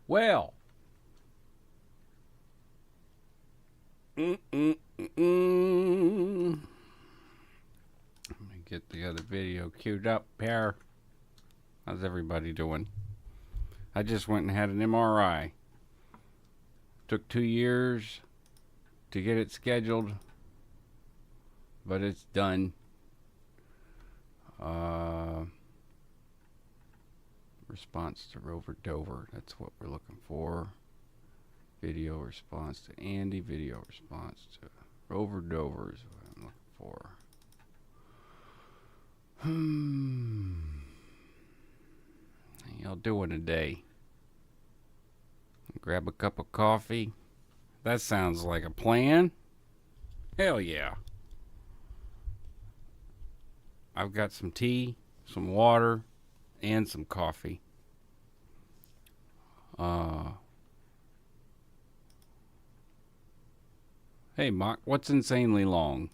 Well, let me get the other video queued up here. How's everybody doing? I just went and had an MRI. Took 2 years to get it scheduled, but it's done. Response to Rover Dover. That's what we're looking for. Video response to Andy. Video response to Rover Dover is what I'm looking for. How y'all doing today? Grab a cup of coffee. That sounds like a plan. Hell yeah. I've got some tea, some water, and some coffee. Hey, Mock, what's insanely long?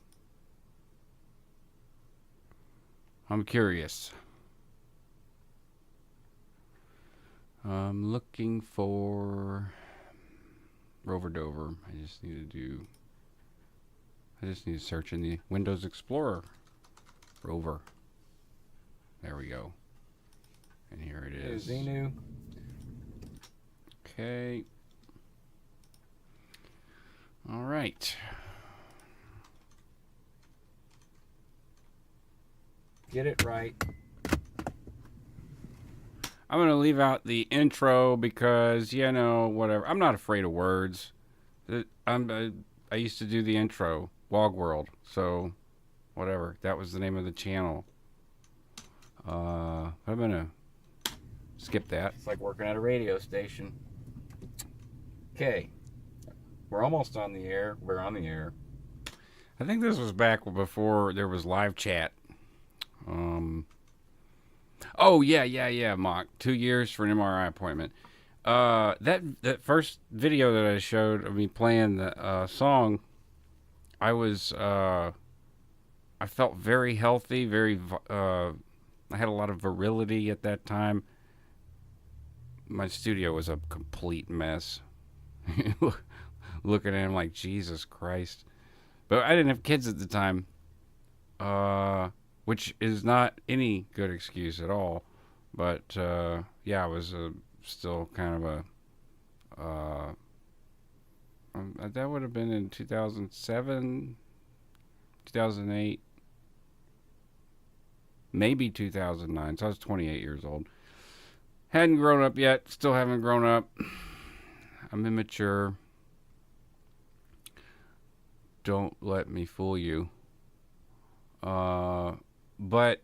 I'm curious. I'm looking for Rover Dover. I just need to search in the Windows Explorer. Rover. There we go. And here it is. Xenu. Okay. All right. Get it right. I'm going to leave out the intro because, whatever. I'm not afraid of words. I used to do the intro, Wog World. So, whatever. That was the name of the channel. I'm going to skip that. It's like working at a radio station. Okay. We're almost on the air. We're on the air. I think this was back before there was live chat. Oh, yeah, Mock. 2 years for an MRI appointment. That first video that I showed of me playing the song, I felt very healthy, I had a lot of virility at that time. My studio was a complete mess. Looking at him like, Jesus Christ. But I didn't have kids at the time. Which is not any good excuse at all. But, yeah, I was still kind of that would have been in 2007, 2008, maybe 2009. So I was 28 years old. Hadn't grown up yet. Still haven't grown up. I'm immature. Don't let me fool you. But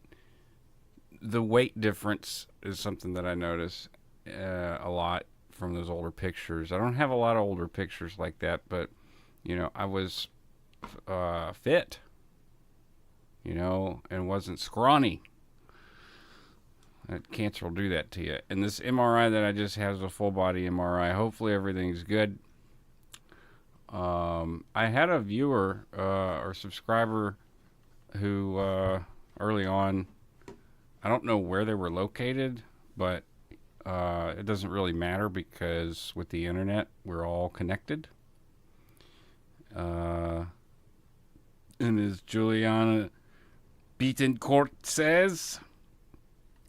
the weight difference is something that I notice a lot from those older pictures. I don't have a lot of older pictures like that, but, I was fit, and wasn't scrawny. Cancer will do that to you. And this MRI that I just had is a full body MRI. Hopefully everything's good. I had a viewer or subscriber who early on, I don't know where they were located, but it doesn't really matter because with the internet, we're all connected. And as Juliana Beatoncourt says,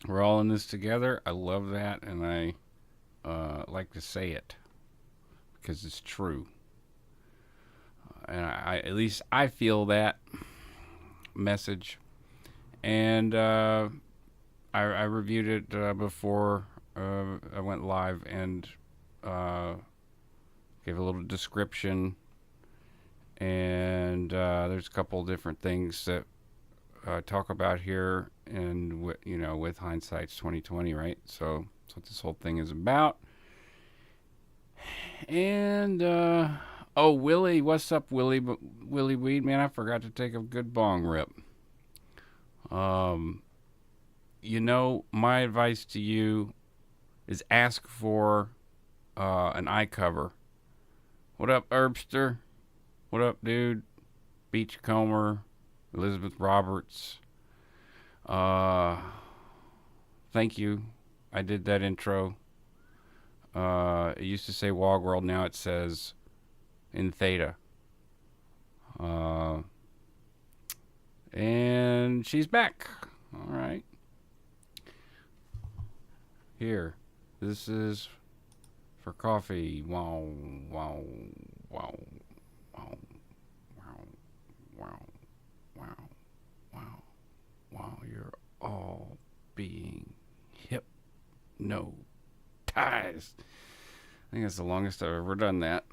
we're all in this together. I love that, and I like to say it because it's true. And I at least I feel that message. And I reviewed it before I went live and gave a little description. And there's a couple different things that talk about here, and with hindsight's 2020, right? So that's what this whole thing is about. And Willie, what's up, Willie? Willie Weed, man, I forgot to take a good bong rip. My advice to you is ask for an eye cover. What up, Herbster? What up, dude? Beachcomber, Elizabeth Roberts. Thank you. I did that intro. It used to say Wog World. Now it says in Theta. And she's back. All right. Here. This is for coffee. Wow, wow, wow, wow, wow, wow, wow, wow, wow. You're all being hypnotized. I think that's the longest I've ever done that.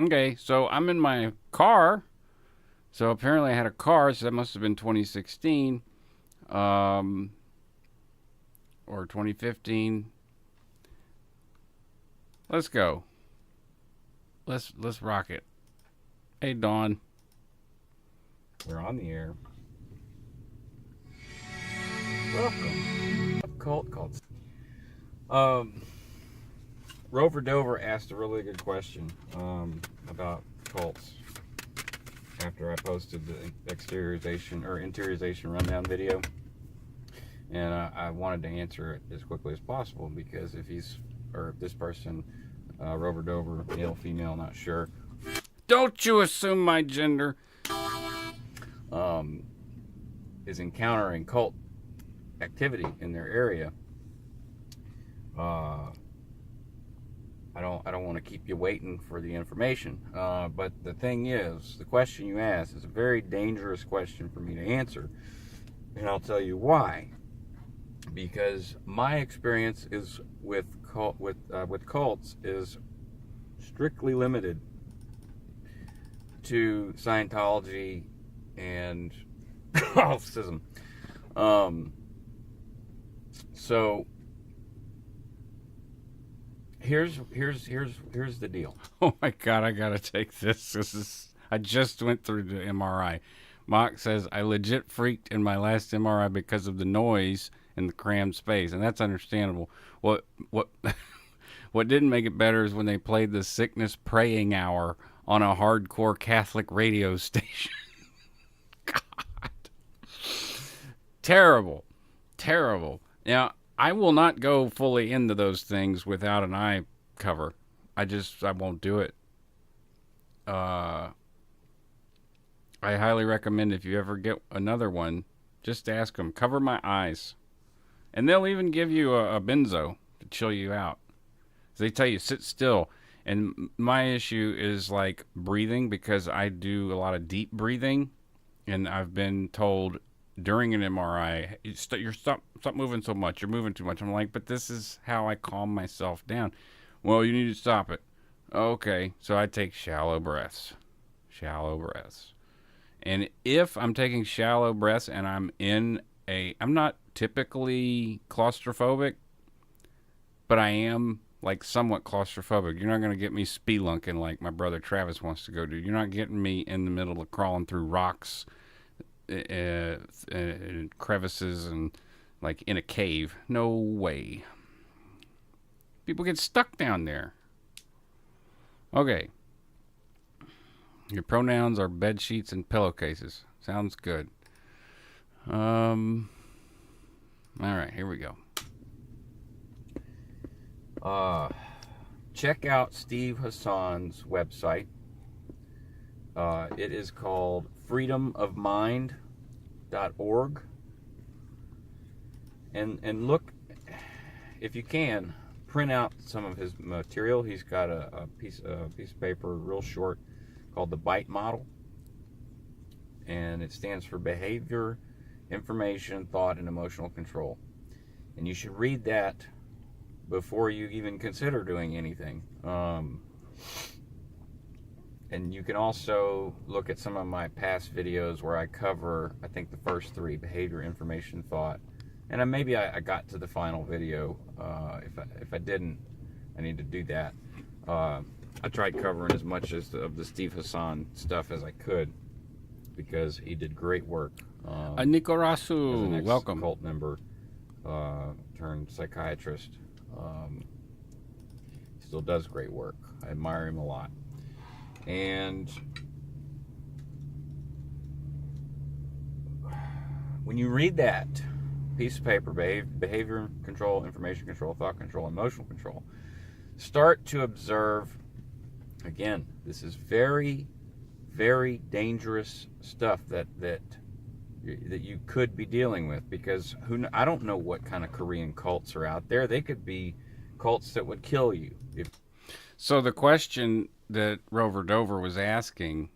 Okay, so I'm in my car. So apparently I had a car, so that must have been 2016 or 2015. Let's go. Let's rock it. Hey, Dawn. We're on the air. Welcome. Cult cults. Rover Dover asked a really good question about cults after I posted the exteriorization or interiorization rundown video, and I wanted to answer it as quickly as possible because if this person, Rover Dover, male, female, not sure. Don't you assume my gender. Is encountering cult activity in their area. I don't want to keep you waiting for the information. But the thing is, the question you asked is a very dangerous question for me to answer, and I'll tell you why. Because my experience is with cults is strictly limited to Scientology and Catholicism. So here's the deal. Oh my God, I gotta take this. I just went through the MRI. Mock says I legit freaked in my last MRI because of the noise and the crammed space, and that's understandable. What what didn't make it better is when they played the sickness praying hour on a hardcore Catholic radio station. God, terrible. Now, I will not go fully into those things without an eye cover. I won't do it. I highly recommend if you ever get another one, just ask them, cover my eyes. And they'll even give you a benzo to chill you out. They tell you, sit still. And my issue is like breathing because I do a lot of deep breathing. And I've been told during an MRI, stop moving so much. You're moving too much. I'm like, but this is how I calm myself down. Well, you need to stop it. Okay, so I take shallow breaths. And if I'm taking shallow breaths and I'm not typically claustrophobic, but I am like somewhat claustrophobic. You're not going to get me spelunking like my brother Travis wants to go do. You're not getting me in the middle of crawling through rocks and crevices and like in a cave. No way. People get stuck down there. Okay. Your pronouns are bed sheets and pillowcases. Sounds good. All right, here we go. Check out Steve Hassan's website. It is called freedomofmind.org. And look, if you can, print out some of his material. He's got a piece of paper, real short, called the BITE model. And it stands for Behavior, Information, Thought, and Emotional Control. And you should read that before you even consider doing anything. And you can also look at some of my past videos where I cover, I think, the first three: behavior, information, thought. And maybe I got to the final video. If I didn't, I need to do that. I tried covering as much of the Steve Hassan stuff as I could because he did great work. Nikorasu, welcome. Cult member turned psychiatrist. Still does great work. I admire him a lot. And when you read that piece of paper, behavior control, information control, thought control, emotional control, Start to observe. Again, this is very, very dangerous stuff that you could be dealing with, because I don't know what kind of Korean cults are out there. They could be cults that would kill you. So the question that Rover Dover was asking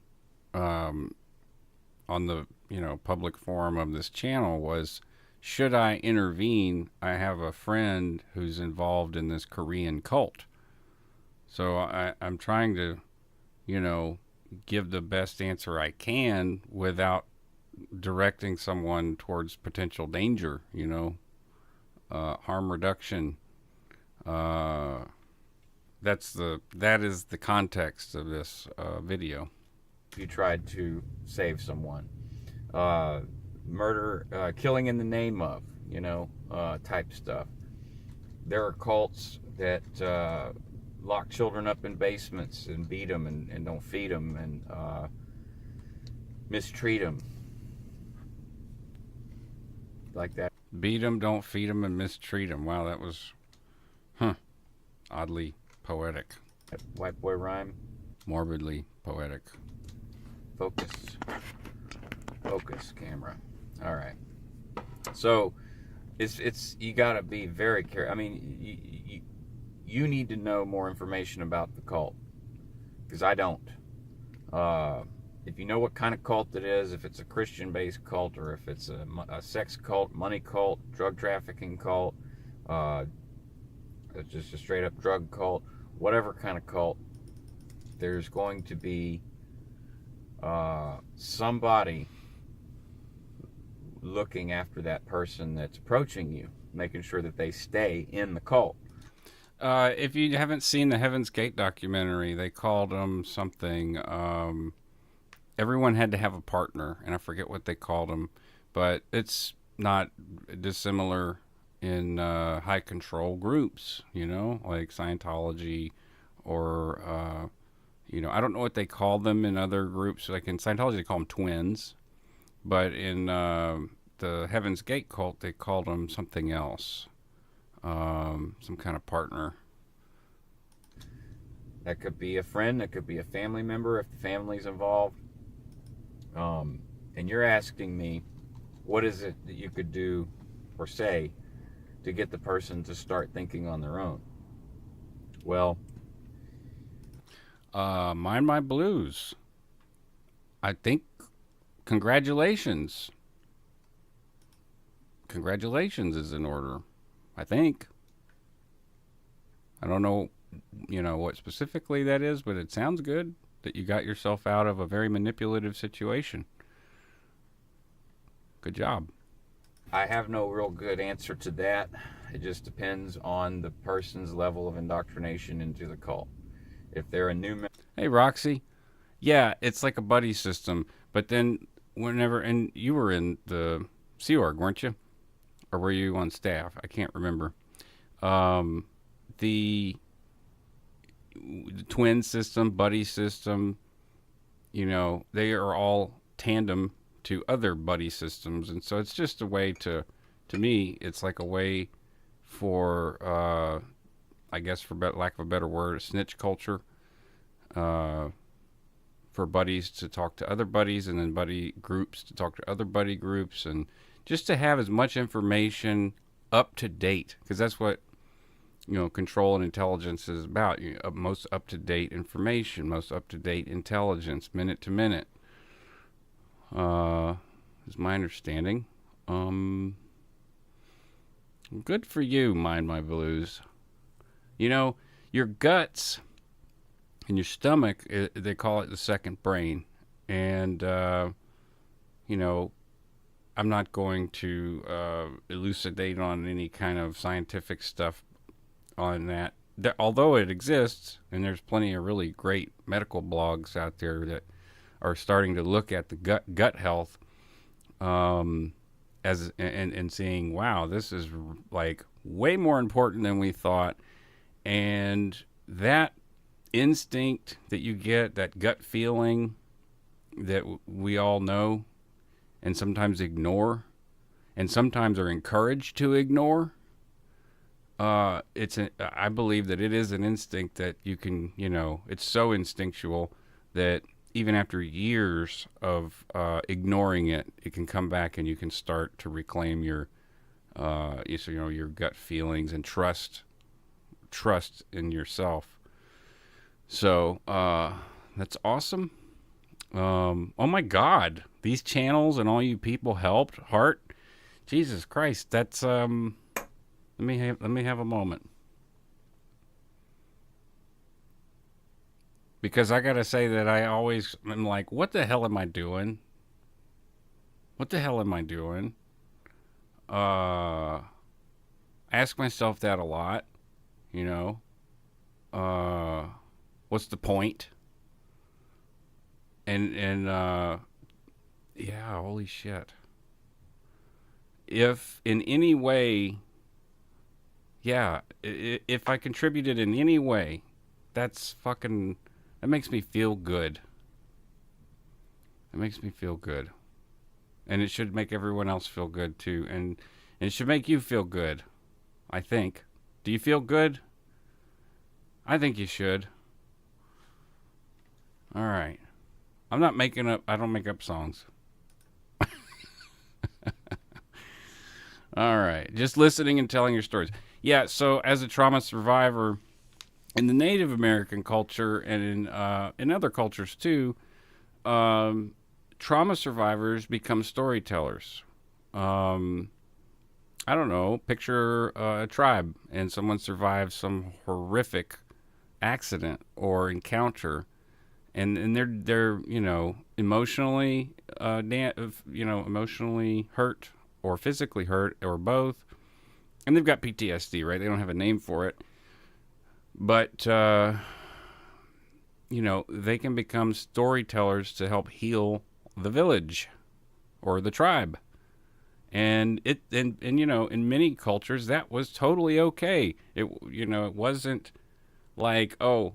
on the public forum of this channel was, should I intervene? I have a friend who's involved in this Korean cult. So I'm trying to, give the best answer I can without directing someone towards potential danger, harm reduction. That is the context of this video. You tried to save someone, murder, killing in the name of, type stuff. There are cults that lock children up in basements and beat them and don't feed them and mistreat them like that. Beat them, don't feed them, and mistreat them. Wow, that was, oddly poetic. That white boy rhyme. Morbidly poetic. Focus, camera. All right. So, it's you got to be very careful. I mean, you need to know more information about the cult, because I don't. If you know what kind of cult it is, if it's a Christian-based cult, or if it's a sex cult, money cult, drug trafficking cult, just a straight-up drug cult, whatever kind of cult, there's going to be somebody looking after that person that's approaching you, making sure that they stay in the cult. If you haven't seen the Heaven's Gate documentary, they called them something. Everyone had to have a partner, and I forget what they called them, but it's not dissimilar in high control groups, like Scientology, or I don't know what they call them in other groups. Like in Scientology, they call them twins, but in the Heaven's Gate cult, they called them something else. Some kind of partner. That could be a friend, that could be a family member if the family's involved. And you're asking me, what is it that you could do or say to get the person to start thinking on their own? Well, Mind My Blues. I think congratulations. Congratulations is in order. I think. I don't know, what specifically that is, but it sounds good that you got yourself out of a very manipulative situation. Good job. I have no real good answer to that. It just depends on the person's level of indoctrination into the cult. If they're a new member. Hey, Roxy. Yeah, it's like a buddy system, but then and you were in the Sea Org, weren't you? Or were you on staff? I can't remember. The twin system, buddy system, they are all tandem to other buddy systems. And so it's just a way to me, it's like a way for, I guess for lack of a better word, a snitch culture, for buddies to talk to other buddies, and then buddy groups to talk to other buddy groups, and just to have as much information up to date, because that's what control and intelligence is about. Most up to date information, most up to date intelligence, minute to minute. Is my understanding. Good for you, Mind My Blues. Your guts and your stomach, they call it the second brain, and I'm not going to elucidate on any kind of scientific stuff on that. Although it exists, and there's plenty of really great medical blogs out there that are starting to look at the gut health, as and seeing, wow, this is like way more important than we thought, and that instinct that you get, that gut feeling that we all know and sometimes ignore, and sometimes are encouraged to ignore, I believe that it is an instinct that you can, it's so instinctual that even after years of ignoring it, it can come back and you can start to reclaim your gut feelings and trust in yourself. So that's awesome. Oh my God, these channels and all you people helped. Heart, Jesus Christ, that's let me have a moment, because I gotta say that I always am like, what the hell am I doing? What the hell am I doing? I ask myself that a lot. You know, what's the point? And yeah, holy shit. If in any way, yeah, if I contributed in any way, that's fucking, that makes me feel good. It makes me feel good. And it should make everyone else feel good too. And it should make you feel good, I think. Do you feel good? I think you should. All right. I don't make up songs. All right. Just listening and telling your stories. Yeah, so as a trauma survivor in the Native American culture and in other cultures too, trauma survivors become storytellers. I don't know, picture a tribe and someone survives some horrific accident or encounter, and they're emotionally emotionally hurt or physically hurt or both, and they've got PTSD, right? They don't have a name for it, but they can become storytellers to help heal the village or the tribe. And in many cultures that was totally okay. It wasn't like, oh,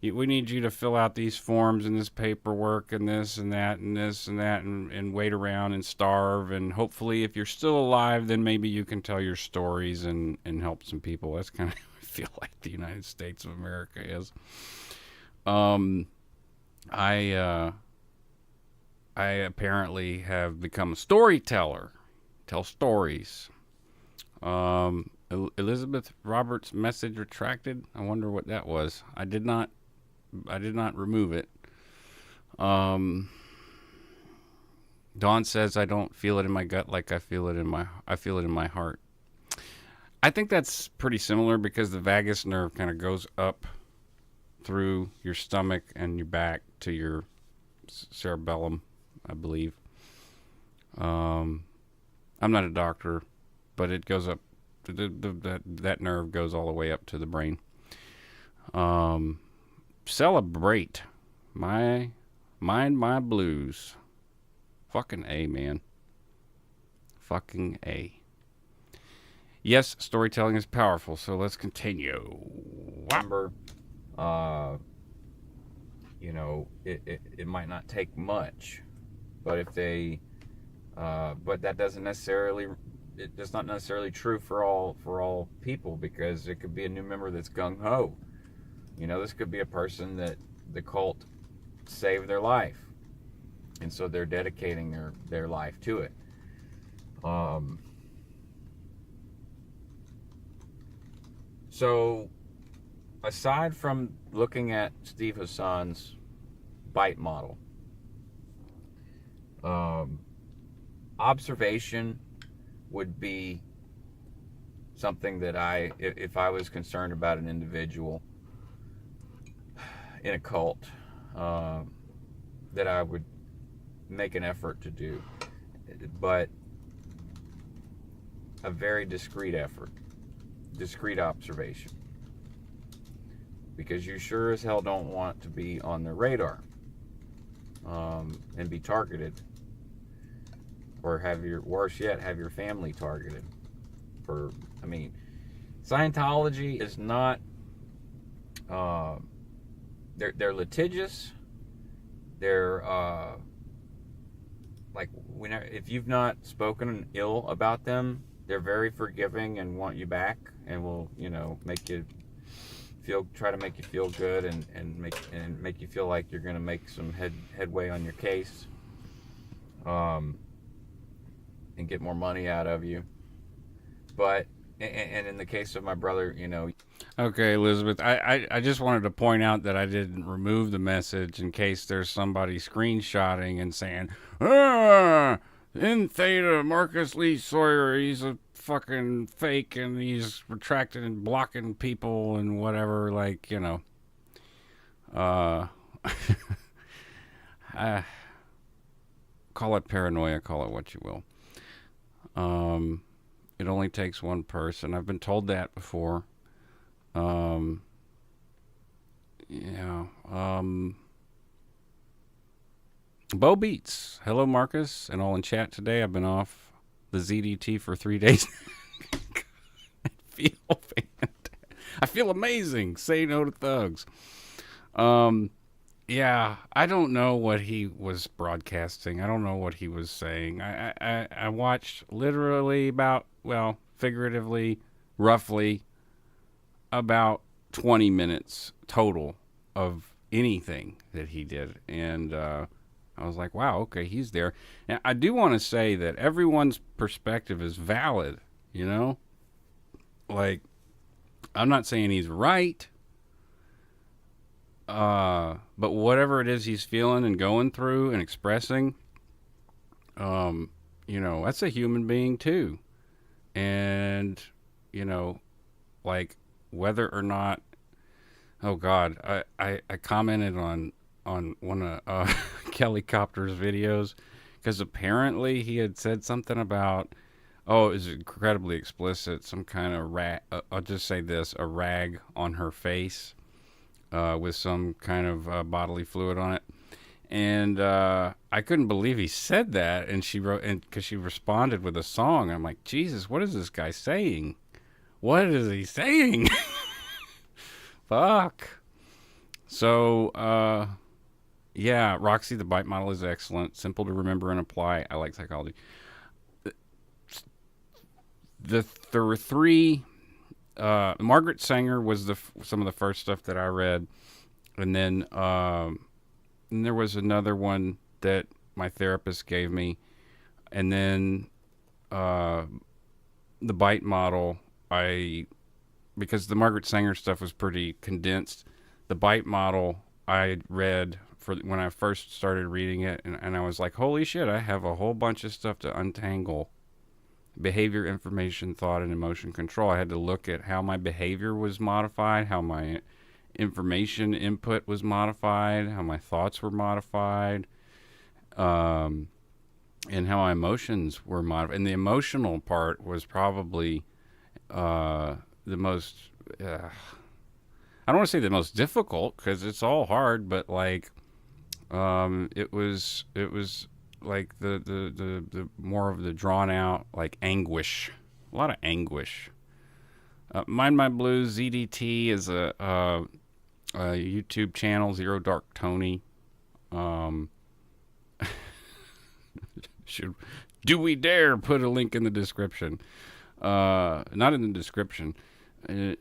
we need you to fill out these forms and this paperwork and this and that and this and that and wait around and starve, and hopefully if you're still alive then maybe you can tell your stories and help some people. That's kind of I feel like the United States of America is. I apparently have become a storyteller. Tell stories. Elizabeth Roberts' message retracted. I wonder what that was. I did not remove it. Dawn says I don't feel it in my gut like I feel it in my heart. I think that's pretty similar because the vagus nerve kind of goes up through your stomach and your back to your cerebellum, I believe. I'm not a doctor, but it goes up. That nerve goes all the way up to the brain. Celebrate my blues. Fucking A, man. Fucking A. Yes, storytelling is powerful, so let's continue. Remember, it might not take much, but if they, but that doesn't necessarily, it's not necessarily true for all people, because it could be a new member that's gung-ho. This could be a person that the cult saved their life, and so they're dedicating their life to it. So aside from looking at Steve Hassan's bite model, observation would be something that if I was concerned about an individual in a cult, that I would make an effort to do, but a very discreet effort, discreet observation, because you sure as hell don't want to be on their radar, and be targeted, or worse yet, have your family targeted. Scientology is not, they're litigious. They're if you've not spoken ill about them, they're very forgiving and want you back, and will try to make you feel good, and make you feel like you're going to make some headway on your case, um, and get more money out of you. But and in the case of my brother, Okay, Elizabeth, I just wanted to point out that I didn't remove the message in case there's somebody screenshotting and saying, in Theta, Marcus Lee Sawyer, he's a fucking fake and he's retracting and blocking people and whatever, like, uh, I call it paranoia, call it what you will. It only takes one person. I've been told that before. Um, yeah. Bo Beats. Hello, Marcus, and all in chat today. I've been off the ZDT for 3 days. I feel fantastic. I feel amazing. Say no to thugs. Yeah, I don't know what he was broadcasting. I don't know what he was saying. I watched literally about, well, figuratively, roughly, about 20 minutes total of anything that he did. And I was like, wow, okay, he's there. And I do want to say that everyone's perspective is valid, Like, I'm not saying he's right, but whatever it is he's feeling and going through and expressing, that's a human being too. And, like, whether or not, oh God, I commented on one of Kelly Copter's videos, because apparently he had said something about, oh, it was incredibly explicit, some kind of I'll just say this, a rag on her face, with some kind of bodily fluid on it. And I couldn't believe he said that. And she wrote, and because she responded with a song, I'm like, Jesus, what is this guy saying? What is he saying? Fuck. So, yeah, Roxy, the bite model is excellent. Simple to remember and apply. I like psychology. There were three. Margaret Sanger was some of the first stuff that I read. And then and there was another one that my therapist gave me. And then the bite model, because the Margaret Sanger stuff was pretty condensed. The bite model I read for when I first started reading it, and I was like, holy shit, I have a whole bunch of stuff to untangle. Behavior, information, thought, and emotion control. I had to look at how my behavior was modified, how my information input was modified, how my thoughts were modified, and how my emotions were modified. And the emotional part was probably the most, I don't want to say the most difficult, because it's all hard, but like, it was like the more of the drawn out, like, anguish, a lot of anguish. Mind My Blues ZDT is a YouTube channel, Zero Dark Tony. Do we dare put a link in the description? Not in the description. To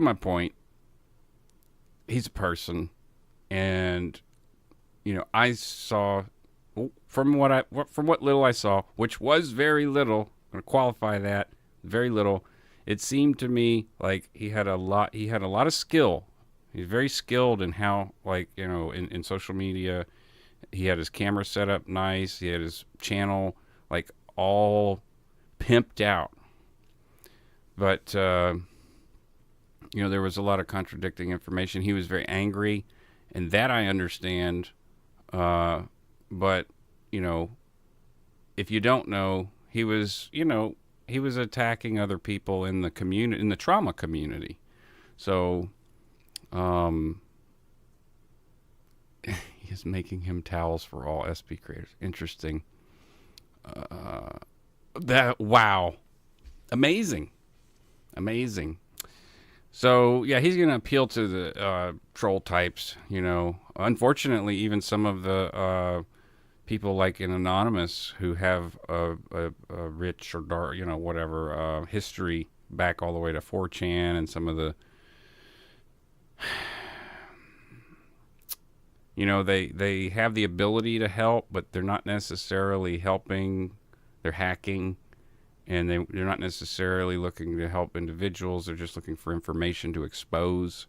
my point, he's a person, and I saw, from what little I saw, which was very little. I'm gonna qualify that, very little. It seemed to me like he had a lot of skill. He's very skilled in how, like, in social media. He had his camera set up nice. He had his channel, like, all pimped out. But there was a lot of contradicting information. He was very angry, and that I understand. But if you don't know, he was attacking other people in the community, in the trauma community. So, he is making him towels for all SP creators. Interesting. Wow. Amazing. So, yeah, he's going to appeal to the troll types, Unfortunately, even some of the people like in Anonymous who have a rich or dark, whatever history back all the way to 4chan and some of the, they have the ability to help, but they're not necessarily helping. They're hacking, and they're not necessarily looking to help individuals. They're just looking for information to expose.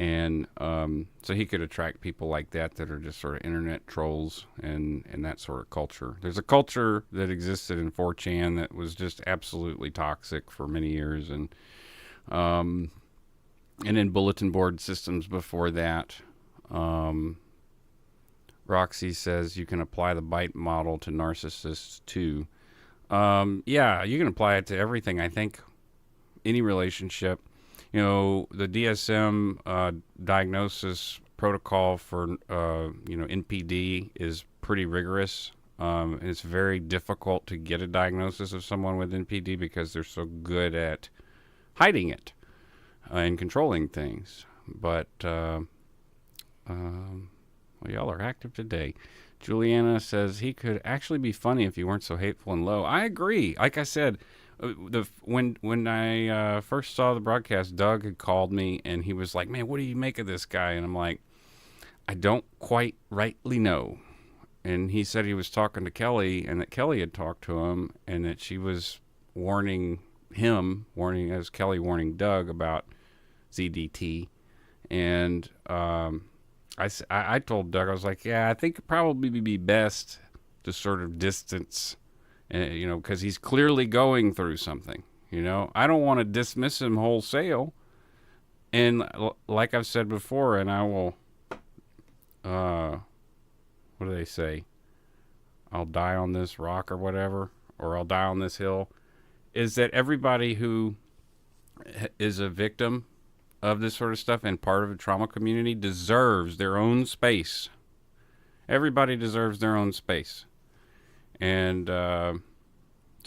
And so he could attract people like that are just sort of internet trolls and that sort of culture. There's a culture that existed in 4chan that was just absolutely toxic for many years, and in bulletin board systems before that. Roxy says you can apply the bite model to narcissists too. Yeah, you can apply it to everything. I think any relationship. The DSM diagnosis protocol for NPD is pretty rigorous. And it's very difficult to get a diagnosis of someone with NPD because they're so good at hiding it and controlling things. But well, y'all are active today. Juliana says he could actually be funny if you weren't so hateful and low. I agree. Like I said, when I first saw the broadcast, Doug had called me and he was like, "Man, what do you make of this guy?" And I'm like, "I don't quite rightly know." And he said he was talking to Kelly, and that Kelly had talked to him, and that she was warning as Kelly warning Doug about ZDT. And I told Doug, I was like, "Yeah, I think it'd probably be best to sort of distance." Because he's clearly going through something. I don't want to dismiss him wholesale. And like I've said before, and I will, what do they say? I'll die on this rock or whatever, or I'll die on this hill, is that everybody who is a victim of this sort of stuff and part of a trauma community deserves their own space. Everybody deserves their own space. And I'll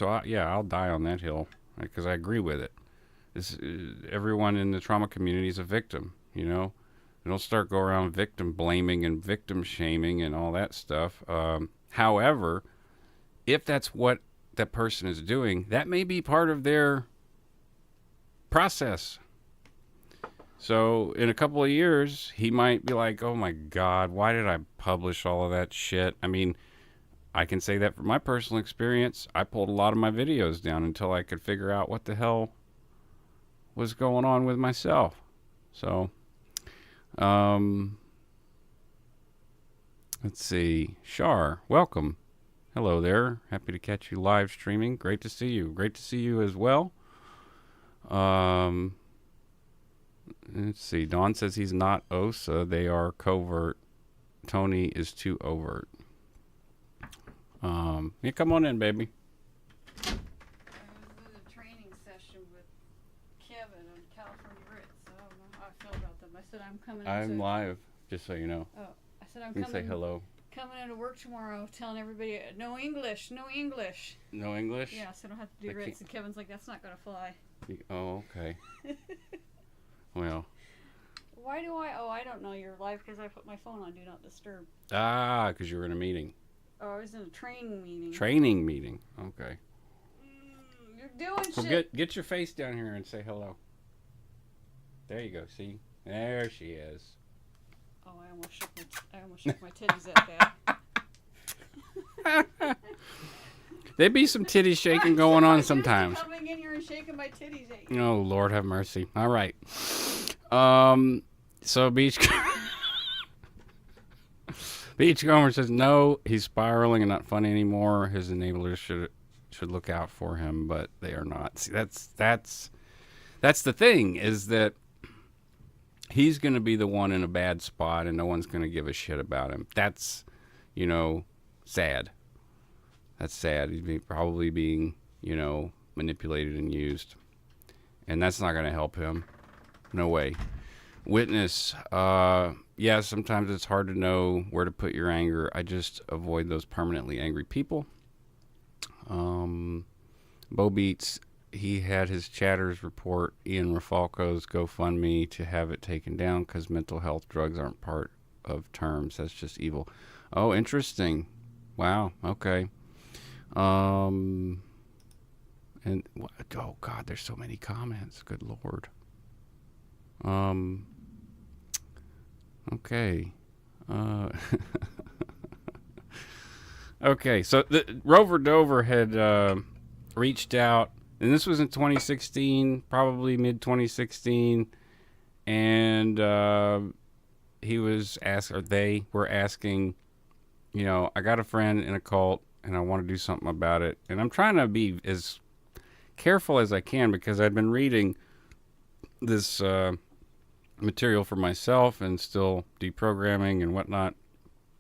die on that hill because I agree with it. Everyone in the trauma community is a victim, Don't start going around victim blaming and victim shaming and all that stuff. However, if that's what that person is doing, that may be part of their process. So in a couple of years, he might be like, "Oh my God, why did I publish all of that shit?" I mean, I can say that from my personal experience. I pulled a lot of my videos down until I could figure out what the hell was going on with myself. So, let's see. Shar, welcome. Hello there. Happy to catch you live streaming. Great to see you. Great to see you as well. Let's see. Dawn says he's not OSA. They are covert. Tony is too overt. Yeah, come on in, baby. I was in a training session with Kevin on California Ritz. So I don't know how I feel about them. I said I'm coming. I'm live, just so you know. Oh, I said I'm You coming. say hello. Coming into work tomorrow, telling everybody no English, no English. No English? Yeah, so I don't have to do Ritz. And Kevin's like, "That's not gonna fly." Oh, okay. Well. Why do I? Oh, I don't know. You're live because I put my phone on Do Not Disturb. Because you were in a meeting. Oh, I was in a training meeting. Training meeting. Okay. You're doing Well, shit. get your face down here and say hello. There you go. See? There she is. Oh, I almost shook my titties at that. There be some titty shaking going on sometimes. Coming in here and shaking my titties at you. Oh, Lord have mercy. All right. So Beachcomber says no, he's spiraling and not funny anymore. His enablers should look out for him, but they are not. See, that's the thing, is that he's going to be the one in a bad spot and no one's going to give a shit about him. That's, sad. That's sad. He's probably being, manipulated and used. And that's not going to help him. No way. Witness. Yeah, sometimes it's hard to know where to put your anger. I just avoid those permanently angry people. Bo Beats, he had his chatters report Ian Rafalco's GoFundMe to have it taken down because mental health drugs aren't part of terms. That's just evil. Oh, interesting. Wow. Okay. Um. And oh God, there's so many comments. Good Lord. Um. Okay. Okay. So Rover Dover had reached out, and this was in 2016, probably mid 2016, and he was asked, or they were asking, I got a friend in a cult, and I want to do something about it, and I'm trying to be as careful as I can because I've been reading this material for myself and still deprogramming and whatnot.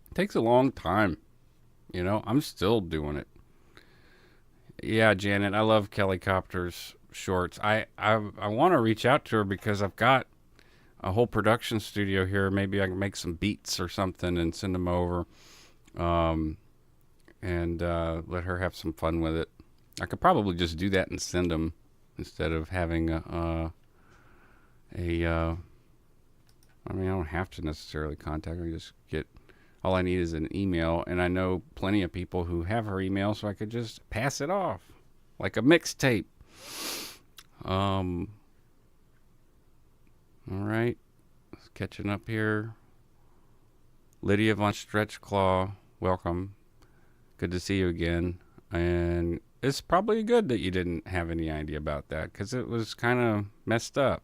It takes a long time. I'm still doing it. Yeah, Janet, I love Kelly Copter's shorts. I want to reach out to her because I've got a whole production studio here. Maybe I can make some beats or something and send them over, and let her have some fun with it. I could probably just do that and send them instead of having I don't have to necessarily contact her. All I need is an email, and I know plenty of people who have her email, so I could just pass it off like a mixtape. All right, catching up here. Lydia von Stretchclaw, welcome. Good to see you again. And it's probably good that you didn't have any idea about that because it was kind of messed up.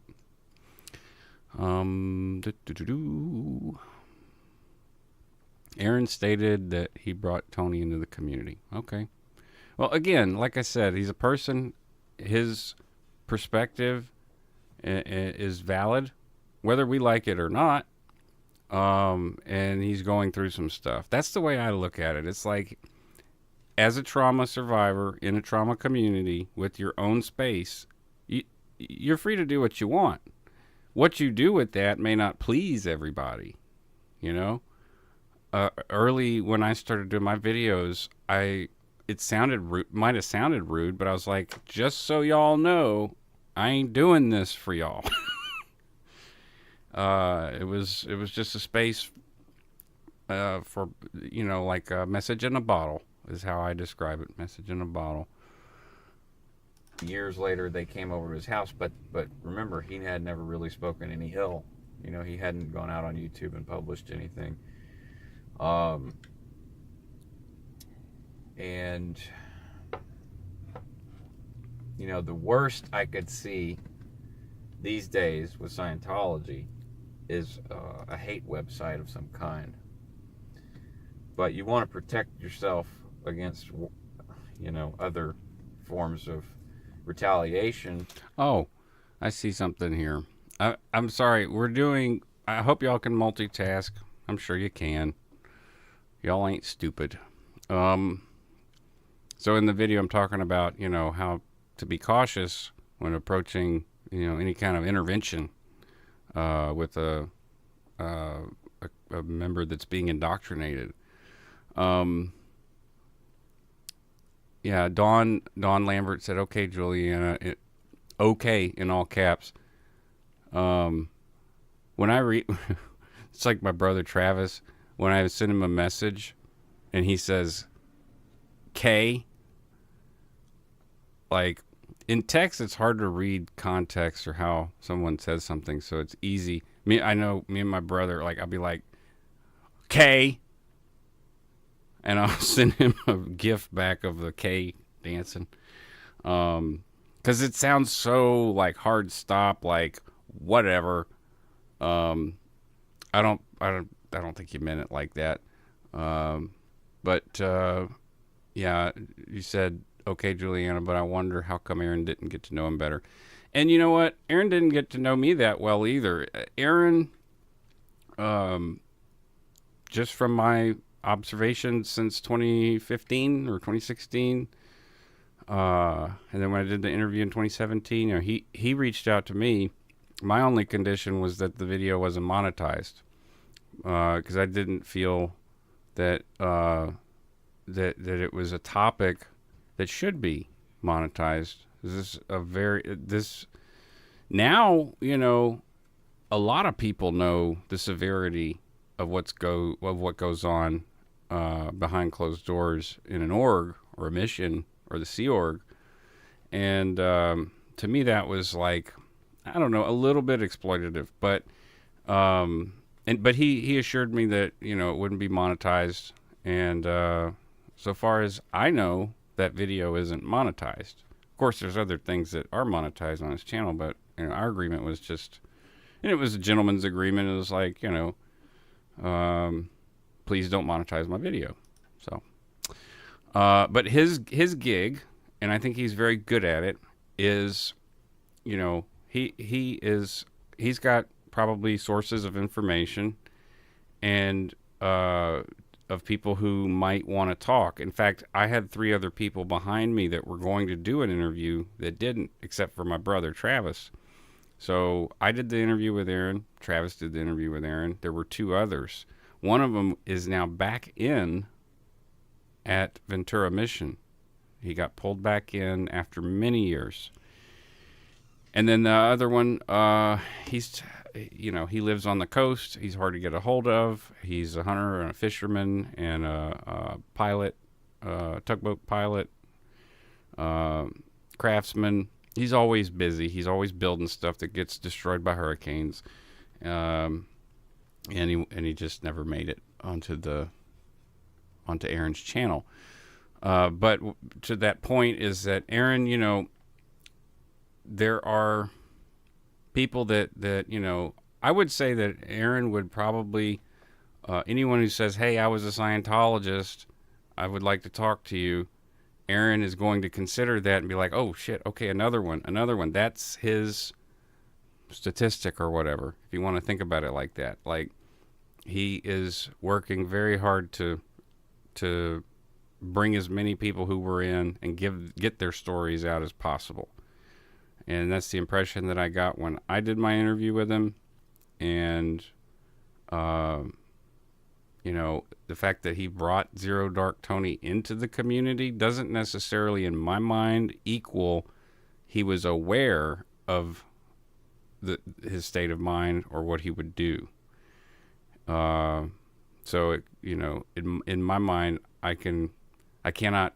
Aaron stated that he brought Tony into the community. Okay. Well, again, like I said, he's a person. His perspective is valid, whether we like it or not. And he's going through some stuff. That's the way I look at it. It's like, as a trauma survivor in a trauma community with your own space, you're free to do what you want. What you do with that may not please everybody, early when I started doing my videos, it sounded rude, might have sounded rude, but I was like, just so y'all know, I ain't doing this for y'all. It was just a space for like a message in a bottle is how I describe it. Message in a bottle. Years later, they came over to his house, but remember, he had never really spoken any ill. He hadn't gone out on YouTube and published anything. And the worst I could see these days with Scientology is a hate website of some kind. But you want to protect yourself against, other forms of retaliation. Oh, I see something here. I'm sorry. I hope y'all can multitask. I'm sure you can. Y'all ain't stupid. So in the video, I'm talking about, how to be cautious when approaching, any kind of intervention with a member that's being indoctrinated. Yeah, Dawn Lambert said, "Okay, Juliana," okay in all caps. When I read, it's like my brother Travis. When I send him a message, and he says K, like in text, it's hard to read context or how someone says something, so it's easy. I know me and my brother, like I'll be like K, and I'll send him a GIF back of the K dancing, because it sounds so like hard stop, like whatever. I don't think you meant it like that. But yeah, you said, okay, Juliana, but I wonder how come Aaron didn't get to know him better. And you know what? Aaron didn't get to know me that well either. Aaron, just from my observations since 2015 or 2016, and then when I did the interview in 2017, he reached out to me. My only condition was that the video wasn't monetized, because I didn't feel that that it was a topic that should be monetized. Now, a lot of people know the severity of what goes on behind closed doors in an org or a mission or the Sea Org. And to me, that was like, I don't know, a little bit exploitative. But but he assured me that, you know, it wouldn't be monetized. And so far as I know, that video isn't monetized. Of course, there's other things that are monetized on his channel, but you know, our agreement was just, and it was a gentleman's agreement. It was like, you know, please don't monetize my video. So, but his gig, and I think he's very good at it, is, you know, he's got probably sources of information and of people who might want to talk. In fact, I had 3 other people behind me that were going to do an interview that didn't, except for my brother Travis. So I did the interview with Aaron. Travis did the interview with Aaron. There were 2 others. One of them is now back in at Ventura Mission. He got pulled back in after many years. And then the other one, he's, you know, he lives on the coast. He's hard to get a hold of. He's a hunter and a fisherman and a pilot, tugboat pilot, craftsman. He's always busy. He's always building stuff that gets destroyed by hurricanes. And he just never made it onto Aaron's channel. But to that point is that Aaron, you know, there are people that, you know, I would say that Aaron would probably, anyone who says, hey, I was a Scientologist, I would like to talk to you. Aaron is going to consider that and be like, oh shit, okay, another one. That's his statistic or whatever, if you want to think about it like that. Like, he is working very hard to bring as many people who were in and get their stories out as possible. And that's the impression that I got when I did my interview with him. And, you know, the fact that he brought Zero Dark Tony into the community doesn't necessarily, in my mind, equal he was aware of his state of mind or what he would do. So, you know, in my mind, I cannot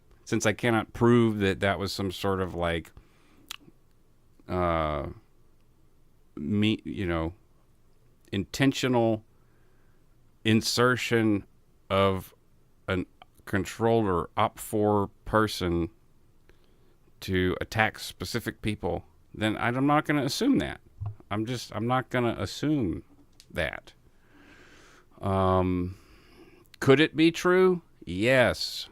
prove that was some sort of like, you know, intentional insertion of a controlled or OP4 person to attack specific people, then I'm not going to assume that. I'm not going to assume that. Could it be true? Yes.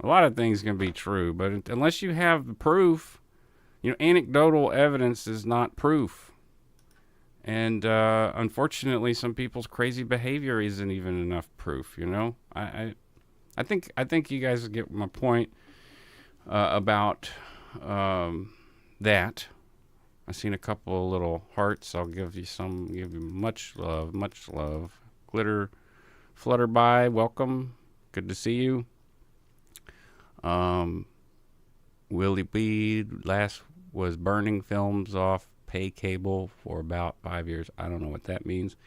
A lot of things can be true, but unless you have the proof, you know, anecdotal evidence is not proof. And unfortunately, some people's crazy behavior isn't even enough proof. You know, I think you guys get my point about that. I've seen a couple of little hearts. I'll give you much love, much love. Glitter, Flutterby, welcome. Good to see you. Willie Weed last was burning films off pay cable for about 5 years. I don't know what that means.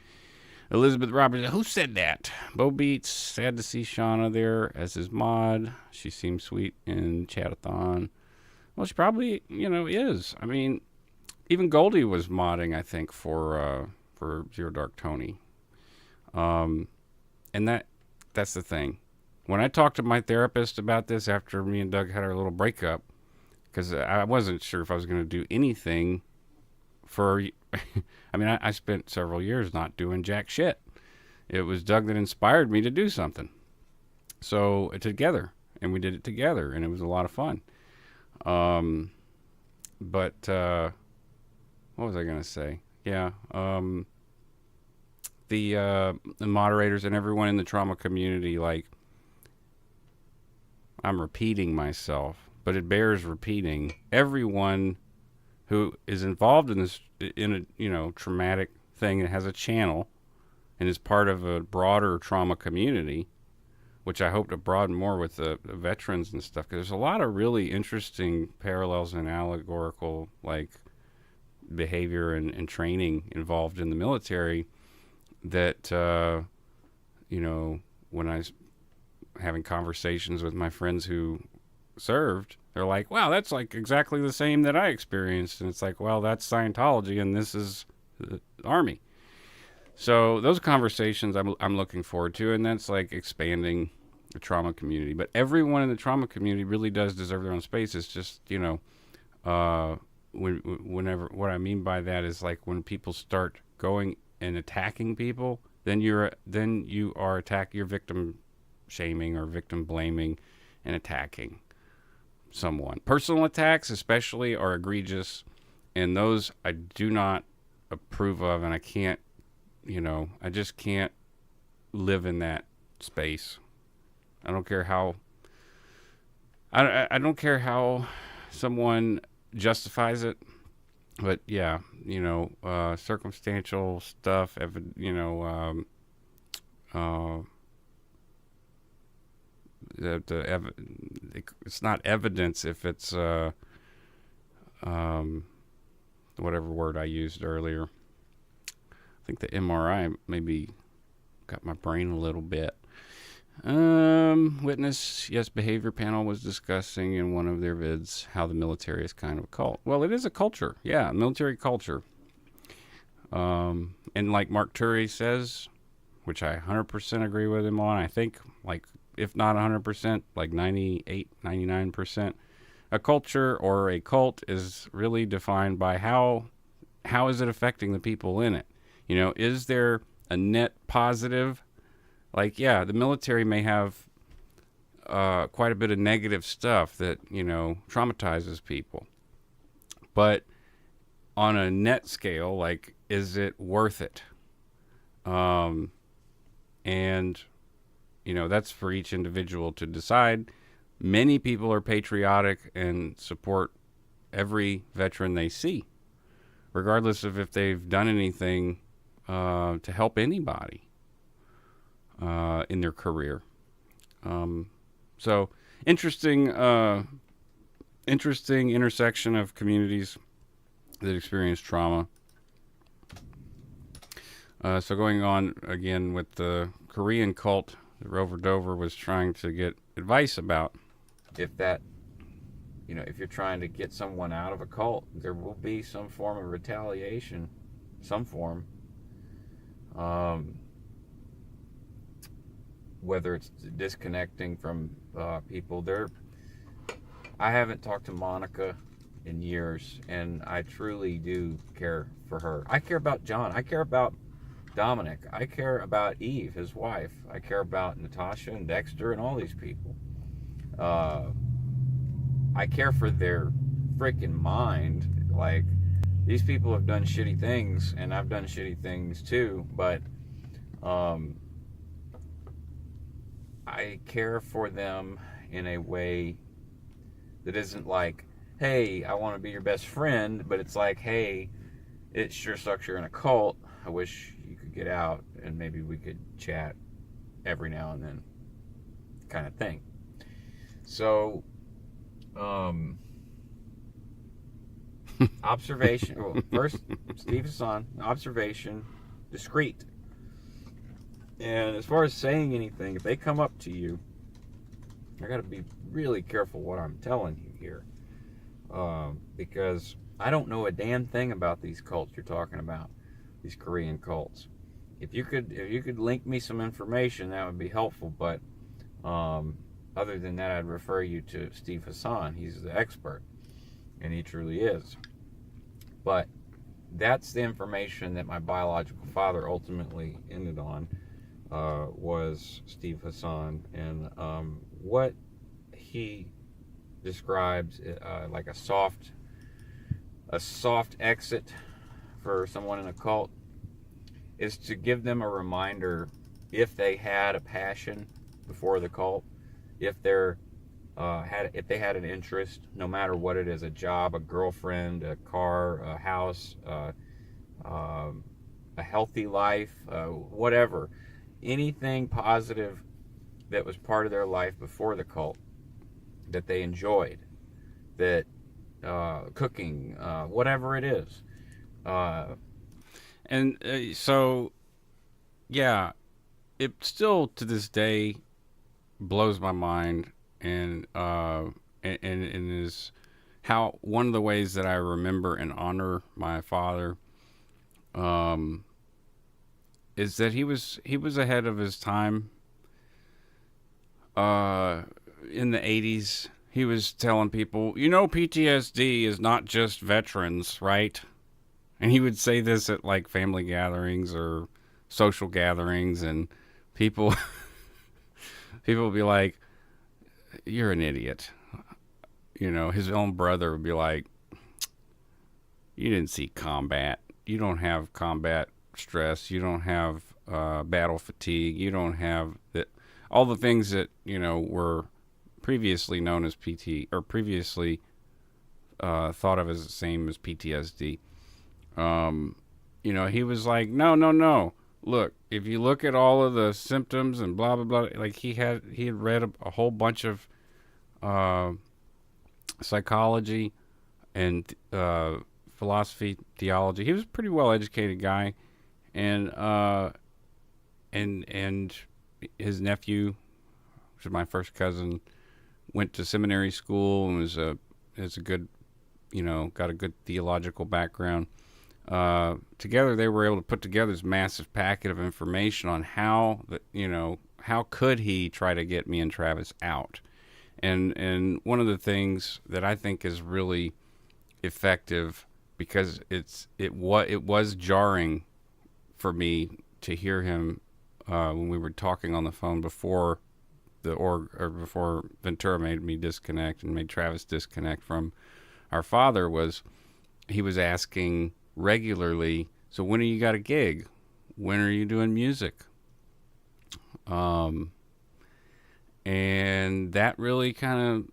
Elizabeth Roberts, who said that? Bo Beats, sad to see Shauna there as his mod. She seems sweet in Chatathon. Well, she probably, you know, is. I mean, even Goldie was modding, I think, for Zero Dark Tony. And that's the thing. When I talked to my therapist about this after me and Doug had our little breakup, because I wasn't sure if I was going to do anything for, I mean, I spent several years not doing jack shit. It was Doug that inspired me to do something. So together, and we did it together, and it was a lot of fun. But what was I going to say? Yeah. The moderators and everyone in the trauma community, like, I'm repeating myself, but it bears repeating. Everyone who is involved in this, in a, you know, traumatic thing and has a channel and is part of a broader trauma community, which I hope to broaden more with the veterans and stuff, because there's a lot of really interesting parallels and allegorical, like, behavior and training involved in the military that, you know, when I having conversations with my friends who served, they're like, wow, that's like exactly the same that I experienced. And it's like, well, that's Scientology and this is the Army. So those conversations I'm looking forward to, and that's like expanding the trauma community. But everyone in the trauma community really does deserve their own space. It's just, whenever, what I mean by that is like when people start going and attacking people, then you are you're victim shaming or victim blaming and attacking someone. Personal attacks especially are egregious, and those I do not approve of, and I can't, I just can't live in that space. I don't care how I don't care how someone justifies it, but yeah, circumstantial stuff, it's not evidence if it's whatever word I used earlier. I think the MRI maybe got my brain a little bit. Witness, yes, behavior panel was discussing in one of their vids how the military is kind of a cult. Well, it is a culture. Yeah, military culture. And like Mark Turi says, which I 100% agree with him on, I think, like, if not 100%, like 98, 99%, a culture or a cult is really defined by how is it affecting the people in it? Is there a net positive? Like, yeah, the military may have quite a bit of negative stuff that, traumatizes people. But on a net scale, like, is it worth it? And, that's for each individual to decide. Many people are patriotic and support every veteran they see, regardless of if they've done anything to help anybody in their career. So interesting intersection of communities that experience trauma. So going on again with the Korean cult that Rover Dover was trying to get advice about. If you're trying to get someone out of a cult, there will be some form of retaliation, some form. Whether it's disconnecting from people. I haven't talked to Monica in years, and I truly do care for her. I care about John. I care about Dominic. I care about Eve, his wife. I care about Natasha and Dexter and all these people. I care for their freaking mind. Like, these people have done shitty things, and I've done shitty things too, but I care for them in a way that isn't like, hey, I want to be your best friend, but it's like, hey, it sure sucks you're in a cult. I wish you could get out and maybe we could chat every now and then, kind of thing. So, observation. Well, first, Steve Hassan, observation, discreet. And as far as saying anything, if they come up to you, I got to be really careful what I'm telling you here, because I don't know a damn thing about these cults you're talking about, these Korean cults. If you could link me some information, that would be helpful. But other than that, I'd refer you to Steve Hassan. He's the expert, and he truly is. But that's the information that my biological father ultimately ended on. Was Steve Hassan, and what he describes like a soft exit for someone in a cult is to give them a reminder, if they had a passion before the cult, if they had an interest, no matter what it is, a job, a girlfriend, a car, a house, a healthy life, whatever. Anything positive that was part of their life before the cult that they enjoyed, that cooking, whatever it is. So, yeah, it still to this day, blows my mind, and is how one of the ways that I remember and honor my father, um, is that he was ahead of his time. Uh, in the 80s, he was telling people, PTSD is not just veterans, right? And he would say this at like family gatherings or social gatherings, and people people would be like, "You're an idiot." His own brother would be like, "You didn't see combat. You don't have combat stress. You don't have battle fatigue. You don't have all the things that were previously known as PT, or previously thought of as the same as PTSD." He was like, no, no, no. Look, if you look at all of the symptoms and blah blah blah, like he had read a whole bunch of psychology and philosophy, theology. He was a pretty well educated guy, and and his nephew, which is my first cousin, went to seminary school and is a good, got a good theological background. Together they were able to put together this massive packet of information on how could he try to get me and Travis out. And one of the things that I think is really effective, because it was jarring for me to hear him when we were talking on the phone before before Ventura made me disconnect and made Travis disconnect from our father, was he was asking regularly, so when are you got a gig? When are you doing music? And that really kind of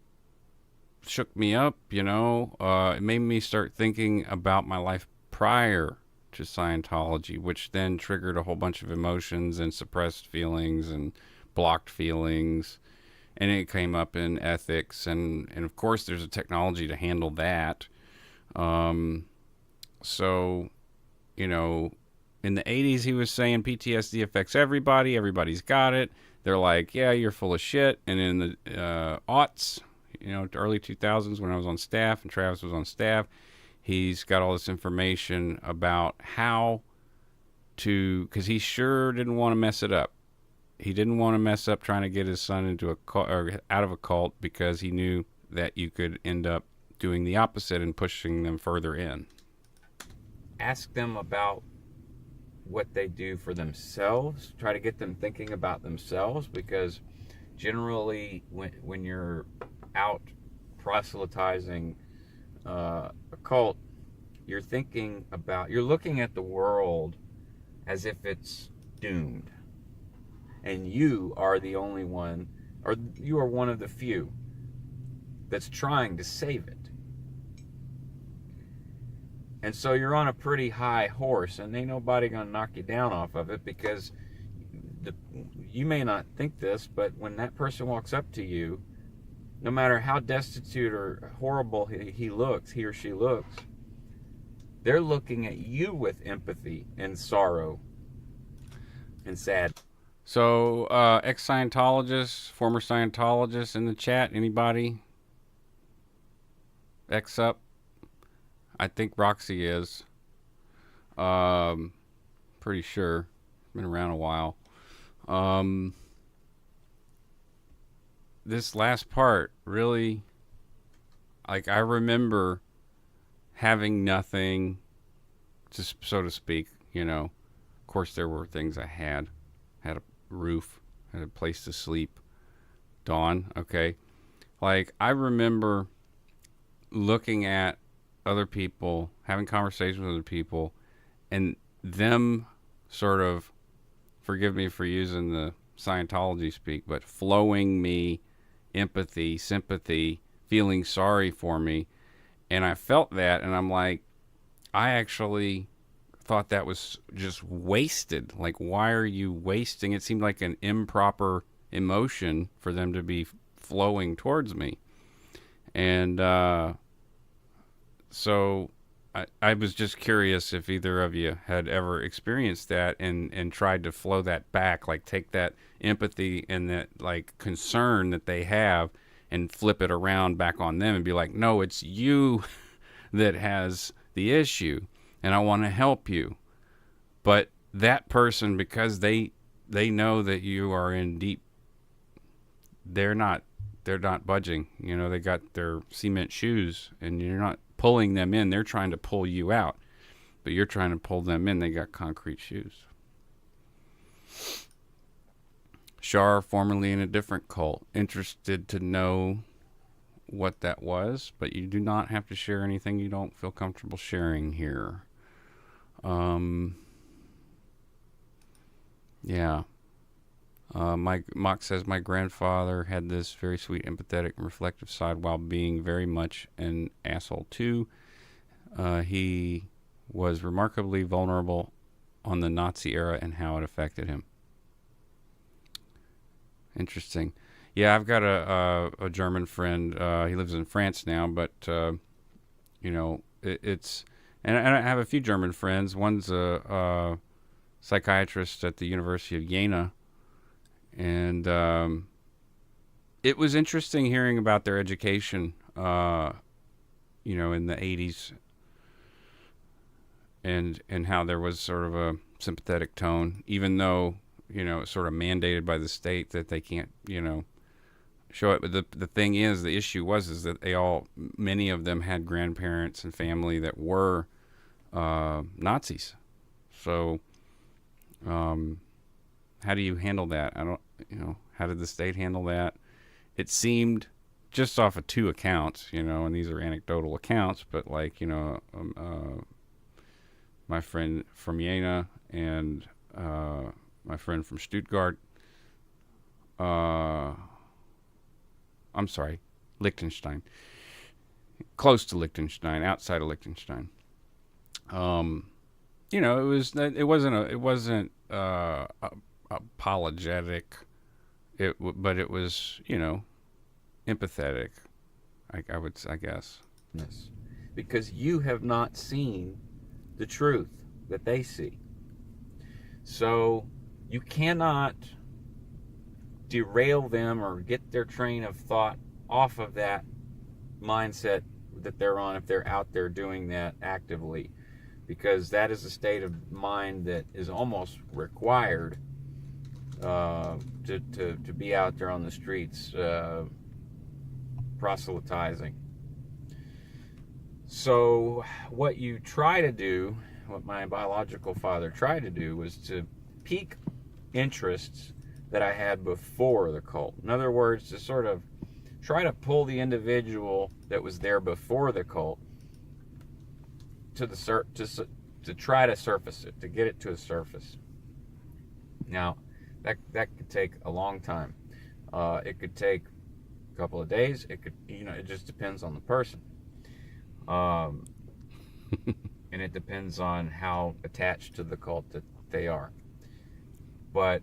shook me up, it made me start thinking about my life prior to Scientology, which then triggered a whole bunch of emotions and suppressed feelings and blocked feelings. And it came up in ethics, and of course there's a technology to handle that. So, in the 80s, he was saying PTSD affects everybody. Everybody's got it. They're like, yeah, you're full of shit. And in the aughts, early 2000s, when I was on staff and Travis was on staff, he's got all this information about how to, because he sure didn't want to mess it up. He didn't want to mess up trying to get his son into a cult, or out of a cult, because he knew that you could end up doing the opposite and pushing them further in. Ask them about what they do for themselves. Try to get them thinking about themselves, because generally when you're out proselytizing a cult, you're looking at the world as if it's doomed, and you are the only one, or you are one of the few that's trying to save it. And so you're on a pretty high horse, and ain't nobody gonna knock you down off of it, because you may not think this, but when that person walks up to you, no matter how destitute or horrible he or she looks, they're looking at you with empathy and sorrow and sad. So, ex-Scientologists, former Scientologists in the chat, anybody? Ex-up? I think Roxy is. Pretty sure. Been around a while. This last part, really, like, I remember having nothing, just so to speak, Of course, there were things I had. Had a roof, had a place to sleep. Dawn, okay. Like, I remember looking at other people, having conversations with other people, and them sort of, forgive me for using the Scientology speak, but flowing me empathy, sympathy, feeling sorry for me. And I felt that, and I'm like, I actually thought that was just wasted. Like, why are you wasting? It seemed like an improper emotion for them to be flowing towards me. And so I was just curious if either of you had ever experienced that and tried to flow that back, like take that empathy and that like concern that they have and flip it around back on them and be like, no, it's you that has the issue and I want to help you. But that person, because they know that you are in deep, they're not budging. You know, they got their cement shoes and you're not pulling them in. They're trying to pull you out, but you're trying to pull them in. They got concrete shoes. Shar, formerly in a different cult, interested to know what that was, but you do not have to share anything you don't feel comfortable sharing here. Yeah. Mock says, my grandfather had this very sweet, empathetic, and reflective side while being very much an asshole too. He was remarkably vulnerable on the Nazi era and how it affected him. Interesting. Yeah, I've got a German friend. He lives in France now, but you know, it's and I have a few German friends. One's a psychiatrist at the University of Jena. And it was interesting hearing about their education, you know, in the 80s and how there was sort of a sympathetic tone, even though, you know, it's sort of mandated by the state that they can't, you know, show it. But the thing is, the issue is that many of them had grandparents and family that were Nazis. So, how do you handle that? How did the state handle that? It seemed, just off of 2 accounts, you know, and these are anecdotal accounts, but like, you know, my friend from Jena and my friend from Stuttgart, I'm sorry, Liechtenstein, close to Liechtenstein, outside of Liechtenstein. You know, it wasn't apologetic. But it was, you know, empathetic. I guess. Yes, because you have not seen the truth that they see. So you cannot derail them or get their train of thought off of that mindset that they're on if they're out there doing that actively, because that is a state of mind that is almost required to be out there on the streets proselytizing. So what you try to do, what my biological father tried to do, was to pique interests that I had before the cult. In other words, to sort of try to pull the individual that was there before the cult to try to surface it, to get it to a surface. Now, that could take a long time. It could take a couple of days. It could, you know, it just depends on the person. And it depends on how attached to the cult that they are. But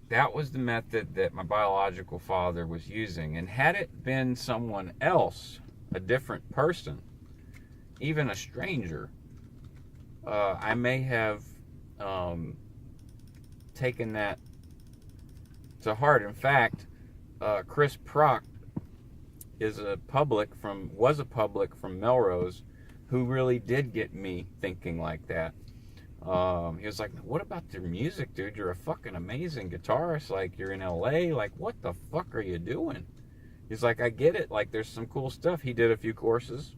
that was the method that my biological father was using. And had it been someone else, a different person, even a stranger, I may have taken that to heart. In fact, Chris Prock was a public from Melrose who really did get me thinking like that. He was like, what about your music, dude? You're a fucking amazing guitarist. Like, you're in LA. Like, what the fuck are you doing? He's like, I get it. Like, there's some cool stuff. He did a few courses.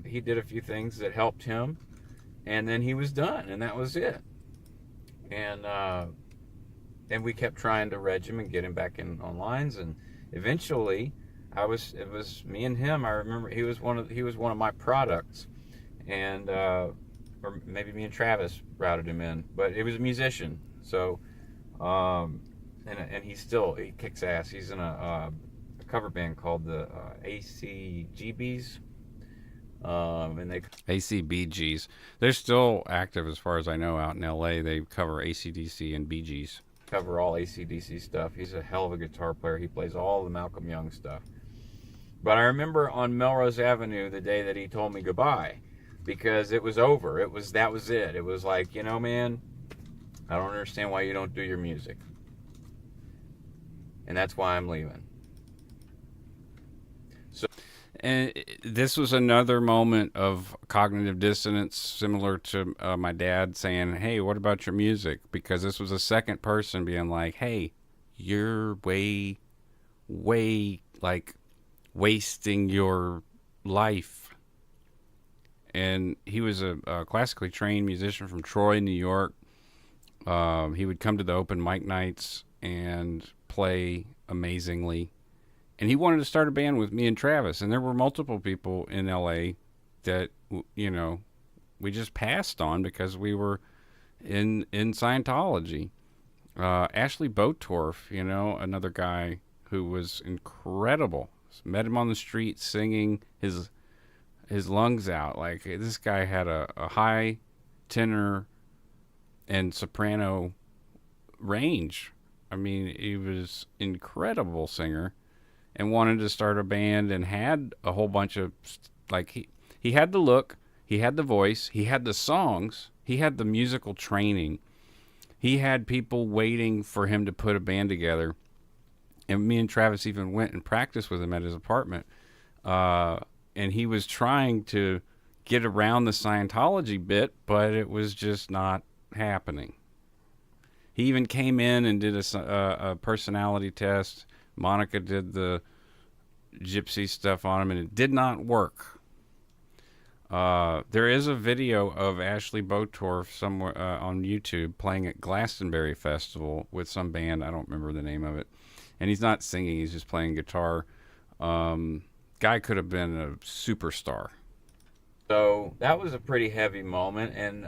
He did a few things that helped him. And then he was done. And that was it. And we kept trying to reg him and get him back on lines. And eventually, it was me and him. I remember he was one of my products. And, or maybe me and Travis routed him in, but it was a musician. So, and he kicks ass. He's in a cover band called the ACGBs. And they ACBGs. They're still active as far as I know out in LA. They cover ACDC and BGs. Cover all ACDC stuff. He's a hell of a guitar player. He plays all the Malcolm Young stuff. But I remember on Melrose Avenue the day that he told me goodbye, because it was over. That was it. It was like, man, I don't understand why you don't do your music. And that's why I'm leaving. So, And this was another moment of cognitive dissonance, similar to my dad saying, "Hey, what about your music?" Because this was a second person being like, "Hey, you're way, way like wasting your life." And he was a classically trained musician from Troy, New York. He would come to the open mic nights and play amazingly. And he wanted to start a band with me and Travis. And there were multiple people in LA that, we just passed on because we were in Scientology. Ashley Botorf, another guy who was incredible. Met him on the street singing his lungs out. Like, this guy had a high tenor and soprano range. I mean, he was incredible singer, and wanted to start a band, and had a whole bunch of, like, he had the look, he had the voice, he had the songs, he had the musical training, he had people waiting for him to put a band together. And me and Travis even went and practiced with him at his apartment, and he was trying to get around the Scientology bit, but it was just not happening. He even came in and did a personality test. Monica did the gypsy stuff on him, and it did not work. There is a video of Ashley Botorf somewhere on YouTube playing at Glastonbury Festival with some band. I don't remember the name of it. And he's not singing, he's just playing guitar. Guy could have been a superstar. So that was a pretty heavy moment, and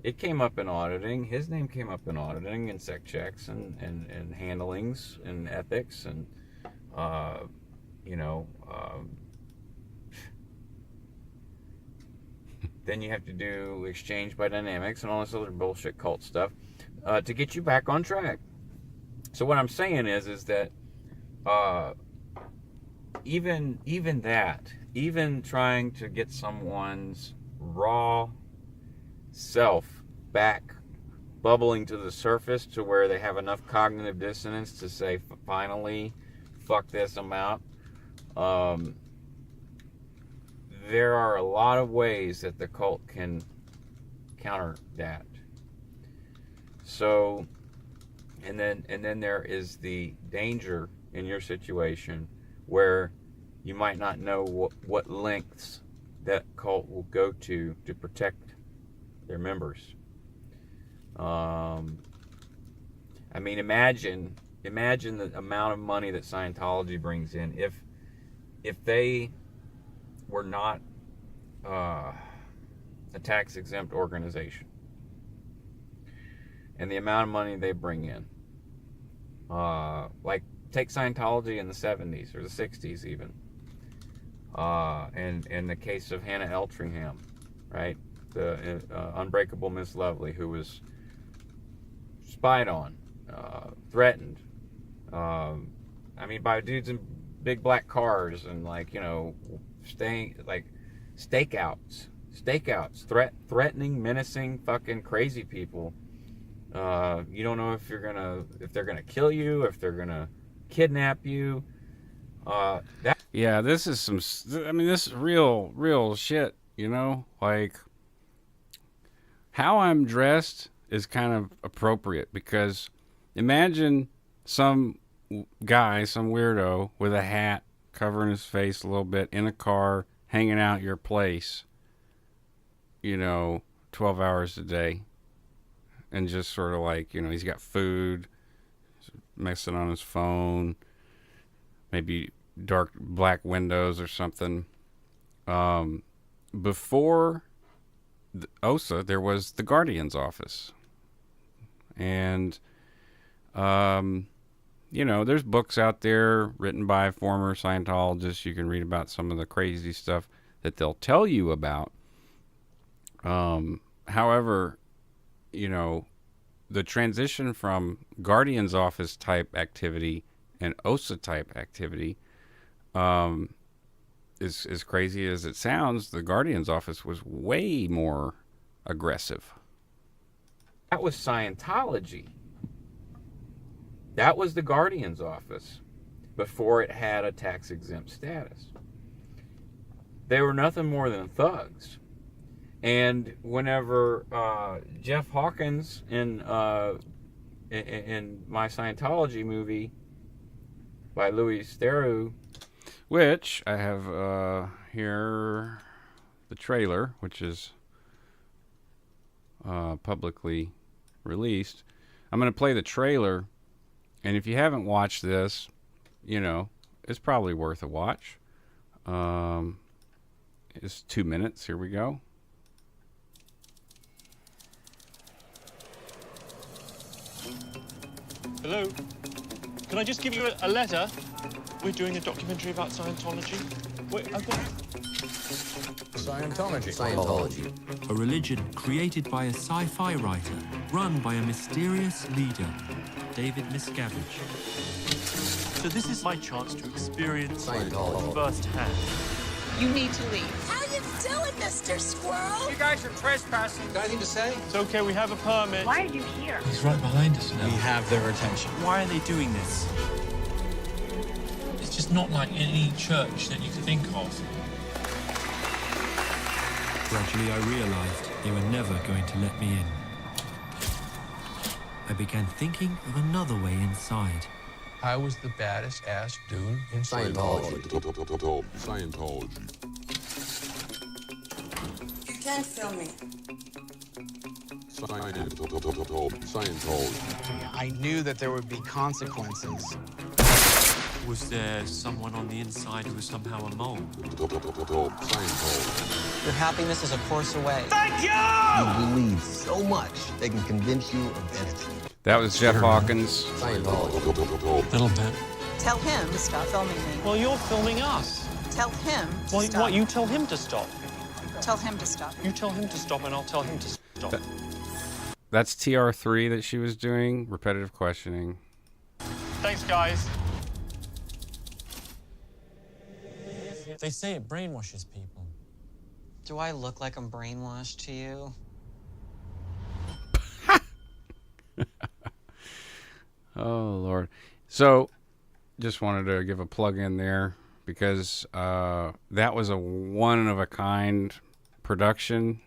it came up in auditing. His name came up in auditing and sec checks and handlings and ethics and, then you have to do exchange by dynamics and all this other bullshit cult stuff to get you back on track. So what I'm saying is that even trying to get someone's raw self back bubbling to the surface to where they have enough cognitive dissonance to say, finally, fuck this, I'm out. There are a lot of ways that the cult can counter that. So, and then there is the danger in your situation where you might not know what lengths that cult will go to protect their members. I mean, imagine the amount of money that Scientology brings in if they were not a tax-exempt organization, and the amount of money they bring in. Like, take Scientology in the 70s or the 60s even. And in the case of Hannah Eltringham, right? The unbreakable Miss Lovely, who was spied on, threatened. By dudes in big black cars and, stakeouts, threatening, menacing, fucking crazy people. You don't know if they're gonna kill you, if they're gonna kidnap you. Yeah, this is this is real shit. Like, how I'm dressed is kind of appropriate, because imagine some guy, some weirdo with a hat covering his face a little bit in a car, hanging out at your place, 12 hours a day, and just sort of like, he's got food, messing on his phone, maybe dark black windows or something. Before the OSA, there was the Guardian's office. And, there's books out there written by former Scientologists. You can read about some of the crazy stuff that they'll tell you about. However, the transition from Guardian's office type activity and OSA type activity as crazy as it sounds, the Guardian's office was way more aggressive. That was Scientology. That was the Guardian's office before it had a tax-exempt status. They were nothing more than thugs. And whenever Jeff Hawkins in my Scientology movie by Louis Theroux, which I have here the trailer, which is publicly released. I'm going to play the trailer, and if you haven't watched this, you know, it's probably worth a watch. It's 2 minutes. Here we go. Hello? Can I just give you a letter? We're doing a documentary about Scientology. Wait, I've got... Scientology. A religion created by a sci-fi writer, run by a mysterious leader, David Miscavige. So this is my chance to experience Scientology. firsthand. You need to leave. How you doing, Mr. Squirrel? You guys are trespassing. Got anything to say? It's okay, we have a permit. Why are you here? He's right behind us now. We have their attention. Why are they doing this? It's just not like any church that you could think of. Gradually, I realized they were never going to let me in. I began thinking of another way inside. I was the baddest ass dude in Scientology. Scientology. You can't film me. Scientology. I knew that there would be consequences. Was there someone on the inside who was somehow a mole? Scientology. Your happiness is a course away. You believe so much they can convince you of anything. That was Jeff Hawkins. Scientology. Little bit. Tell him to stop filming me. Well, you're filming us. Tell him to Well, stop. what? You tell him to stop. Tell him to stop. You tell him to stop, and I'll tell him to stop. That's TR3 that she was doing, repetitive questioning. Thanks, guys. They say it brainwashes people. Do I look like I'm brainwashed to you? Oh, Lord. So, just wanted to give a plug in there because that was a one-of-a-kind production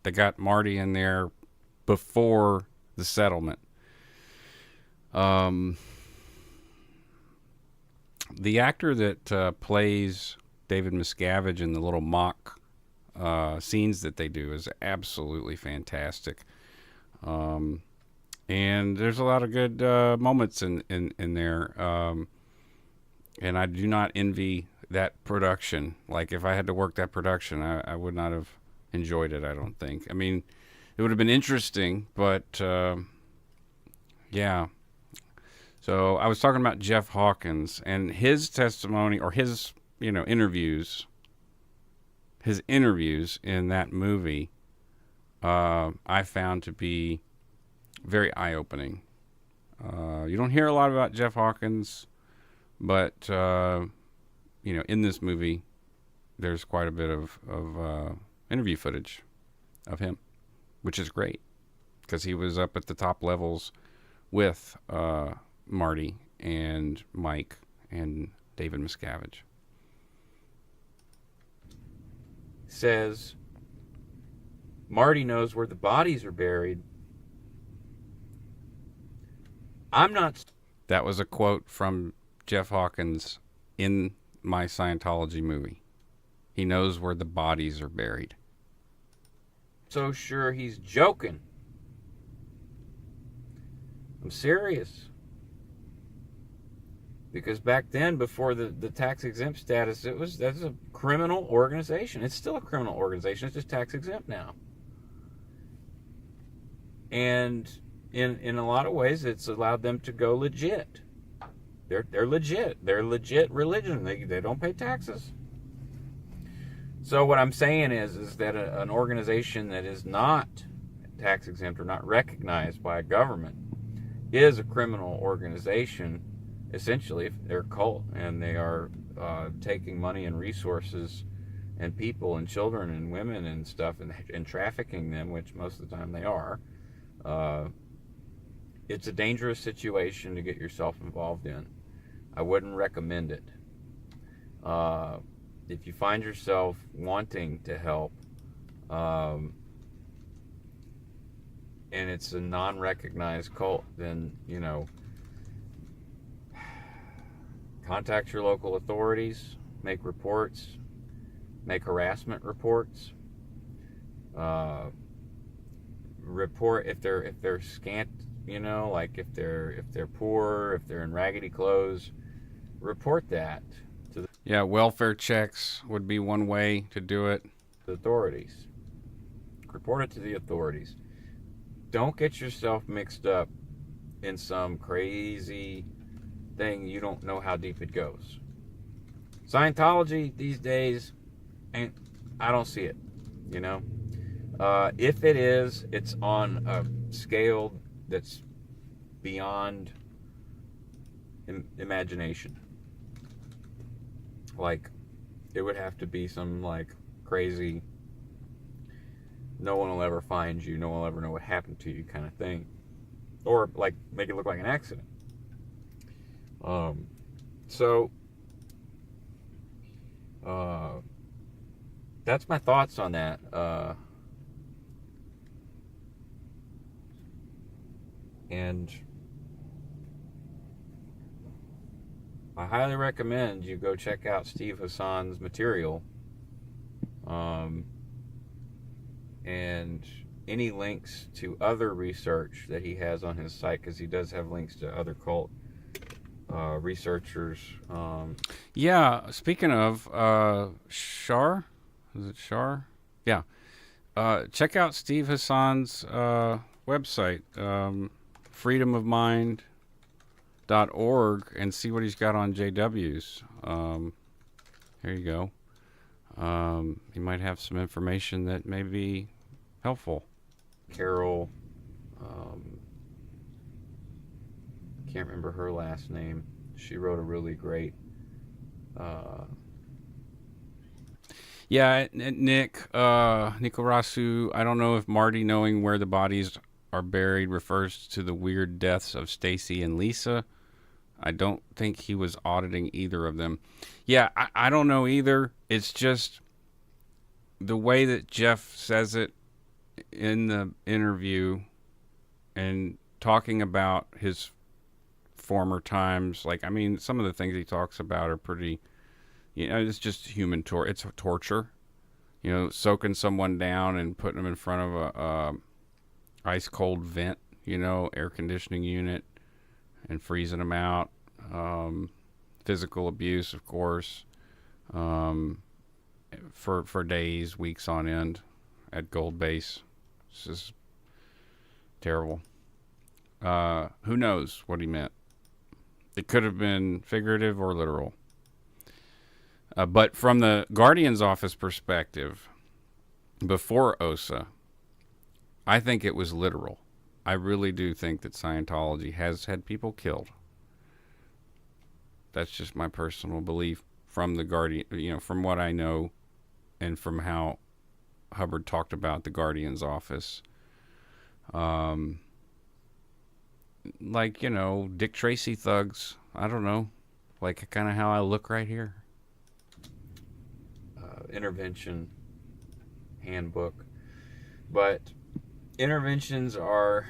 that got Marty in there before the settlement. The actor that plays David Miscavige in the little mock scenes that they do is absolutely fantastic. And there's a lot of good moments in there. And I do not envy that production. Like, if I had to work that production, I would not have enjoyed it, I don't think. I mean, it would have been interesting, but yeah. So I was talking about Jeff Hawkins and his testimony, or his, interviews. His interviews in that movie, I found to be very eye-opening. You don't hear a lot about Jeff Hawkins, but in this movie, there's quite a bit of interview footage of him, which is great because he was up at the top levels with Marty and Mike and David Miscavige. says Marty knows where the bodies are buried. I'm not... That was a quote from Jeff Hawkins in my Scientology movie. He knows where the bodies are buried. so sure he's joking. I'm serious. Because back then, before the tax exempt status, that's a criminal organization. It's still a criminal organization. It's just tax exempt now. And in a lot of ways, it's allowed them to go legit. They're legit. They're legit religion. They don't pay taxes. So what I'm saying is that an organization that is not tax exempt or not recognized by a government is a criminal organization. Essentially, they're a cult, and they are taking money and resources and people and children and women and stuff and trafficking them, which most of the time they are. It's a dangerous situation to get yourself involved in. I wouldn't recommend it. If you find yourself wanting to help, and it's a non-recognized cult, then, you know, contact your local authorities, make reports, make harassment reports, report if they're scant, you know, like if they're poor, if they're in raggedy clothes, report that to the Yeah, welfare checks would be one way to do it. authorities. Report it to the authorities. Don't get yourself mixed up in some crazy thing you don't know how deep it goes. Scientology these days, I don't see it, you know. If it is, it's on a scale that's beyond imagination. Like, it would have to be some, like, crazy, no one will ever find you, no one will ever know what happened to you kind of thing. Or, like, make it look like an accident. That's my thoughts on that. And I highly recommend you go check out Steve Hassan's material. And any links to other research that he has on his site, because he does have links to other cult researchers. Yeah, speaking of Shar, is it Shar? Yeah. Check out Steve Hassan's website, freedomofmind.org, and see what he's got on JWs. Here you go. He might have some information that may be helpful. Carol, can't remember her last name. She wrote a really great Yeah, Nick Nicolasu, I don't know if Marty knowing where the bodies are buried refers to the weird deaths of Stacy and Lisa. I don't think he was auditing either of them. Yeah, I don't know either. It's just the way that Jeff says it in the interview and talking about his former times. Like, I mean, some of the things he talks about are pretty, you know, it's just human it's torture. You know, soaking someone down and putting them in front of a ice cold vent, you know, air conditioning unit, and freezing them out. Physical abuse, of course, for days, weeks on end at Gold Base. It's just terrible. Who knows what he meant? It could have been figurative or literal. But from the Guardian's office perspective, before OSA, I think it was literal. I really do think that Scientology has had people killed. That's just my personal belief from the Guardian, you know, from what I know and from how Hubbard talked about the Guardian's office. Like, you know, Dick Tracy thugs. I don't know. Like, kind of how I look right here. Intervention handbook. But interventions, I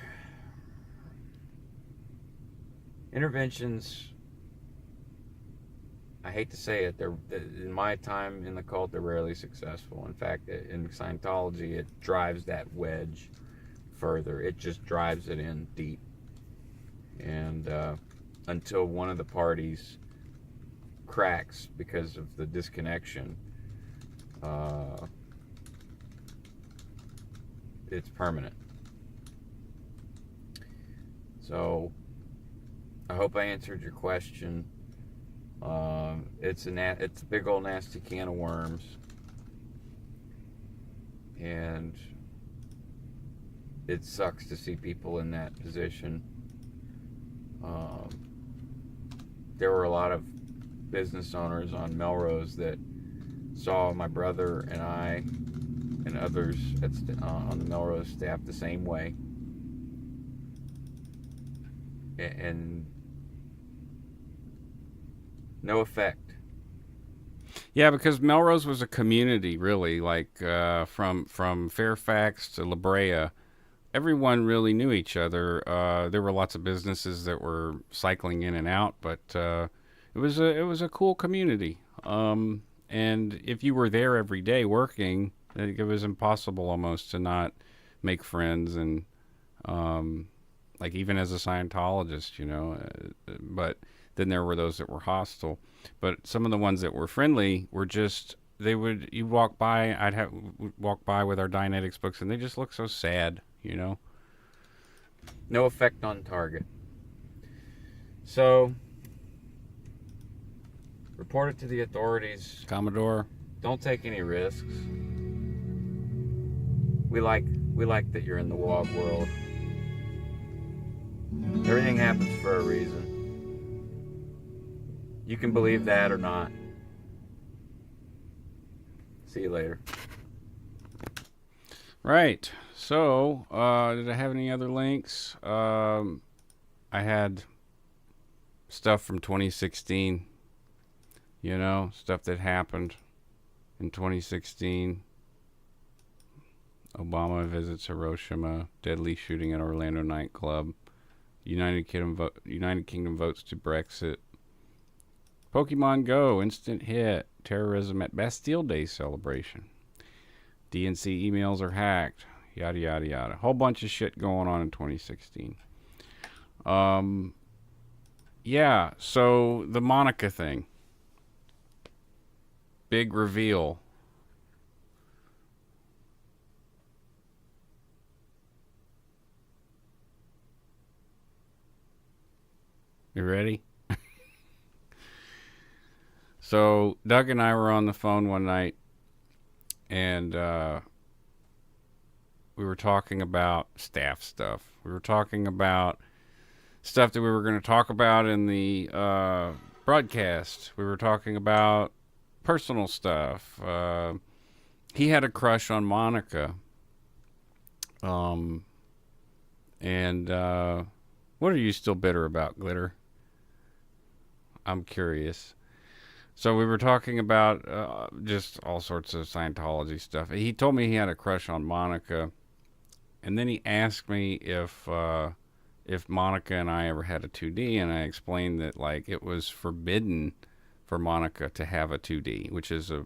hate to say it, in my time in the cult, they're rarely successful. In fact, in Scientology, it drives that wedge further. It just drives it in deep. And until one of the parties cracks because of the disconnection, it's permanent. So I hope I answered your question. It's a big old nasty can of worms, and it sucks to see people in that position. There were a lot of business owners on Melrose that saw my brother and I and others on the Melrose staff the same way. And no effect. Yeah, because Melrose was a community, really, like from Fairfax to La Brea. Everyone really knew each other. There were lots of businesses that were cycling in and out, but it was a cool community. And if you were there every day working, it was impossible almost to not make friends and like even as a Scientologist, but then there were those that were hostile. But some of the ones that were friendly were just, you walk by, walk by with our Dianetics books, and they just look so sad, No effect on target. So, report it to the authorities. Commodore. Don't take any risks. We like that you're in the WOG world. Everything happens for a reason. You can believe that or not. See you later. Right. So, did I have any other links? I had stuff from 2016. Stuff that happened in 2016. Obama visits Hiroshima. Deadly shooting at Orlando nightclub. United Kingdom votes to Brexit. Pokemon Go instant hit. Terrorism at Bastille Day celebration. DNC emails are hacked. Yada yada yada. Whole bunch of shit going on in 2016. Yeah. So the Monica thing. Big reveal. You ready? So Doug and I were on the phone one night, and we were talking about staff stuff. We were talking about stuff that we were going to talk about in the broadcast. We were talking about personal stuff. He had a crush on Monica. And what are you still bitter about, Glitter? I'm curious. So we were talking about just all sorts of Scientology stuff. He told me he had a crush on Monica, and then he asked me if Monica and I ever had a 2D, and I explained that it was forbidden for Monica to have a 2D, which is a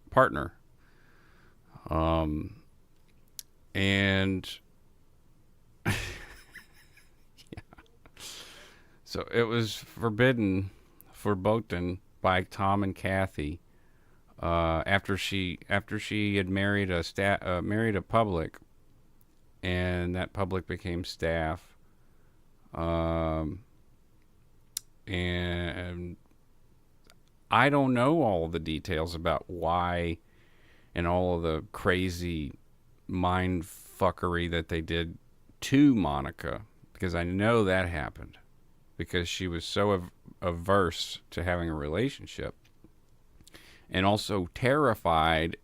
partner. And yeah. So it was forbidden for Botan by Tom and Kathy after she had married a public, and that public became staff, and I don't know all the details about why and all of the crazy mind fuckery that they did to Monica, because I know that happened because she was so averse to having a relationship and also terrified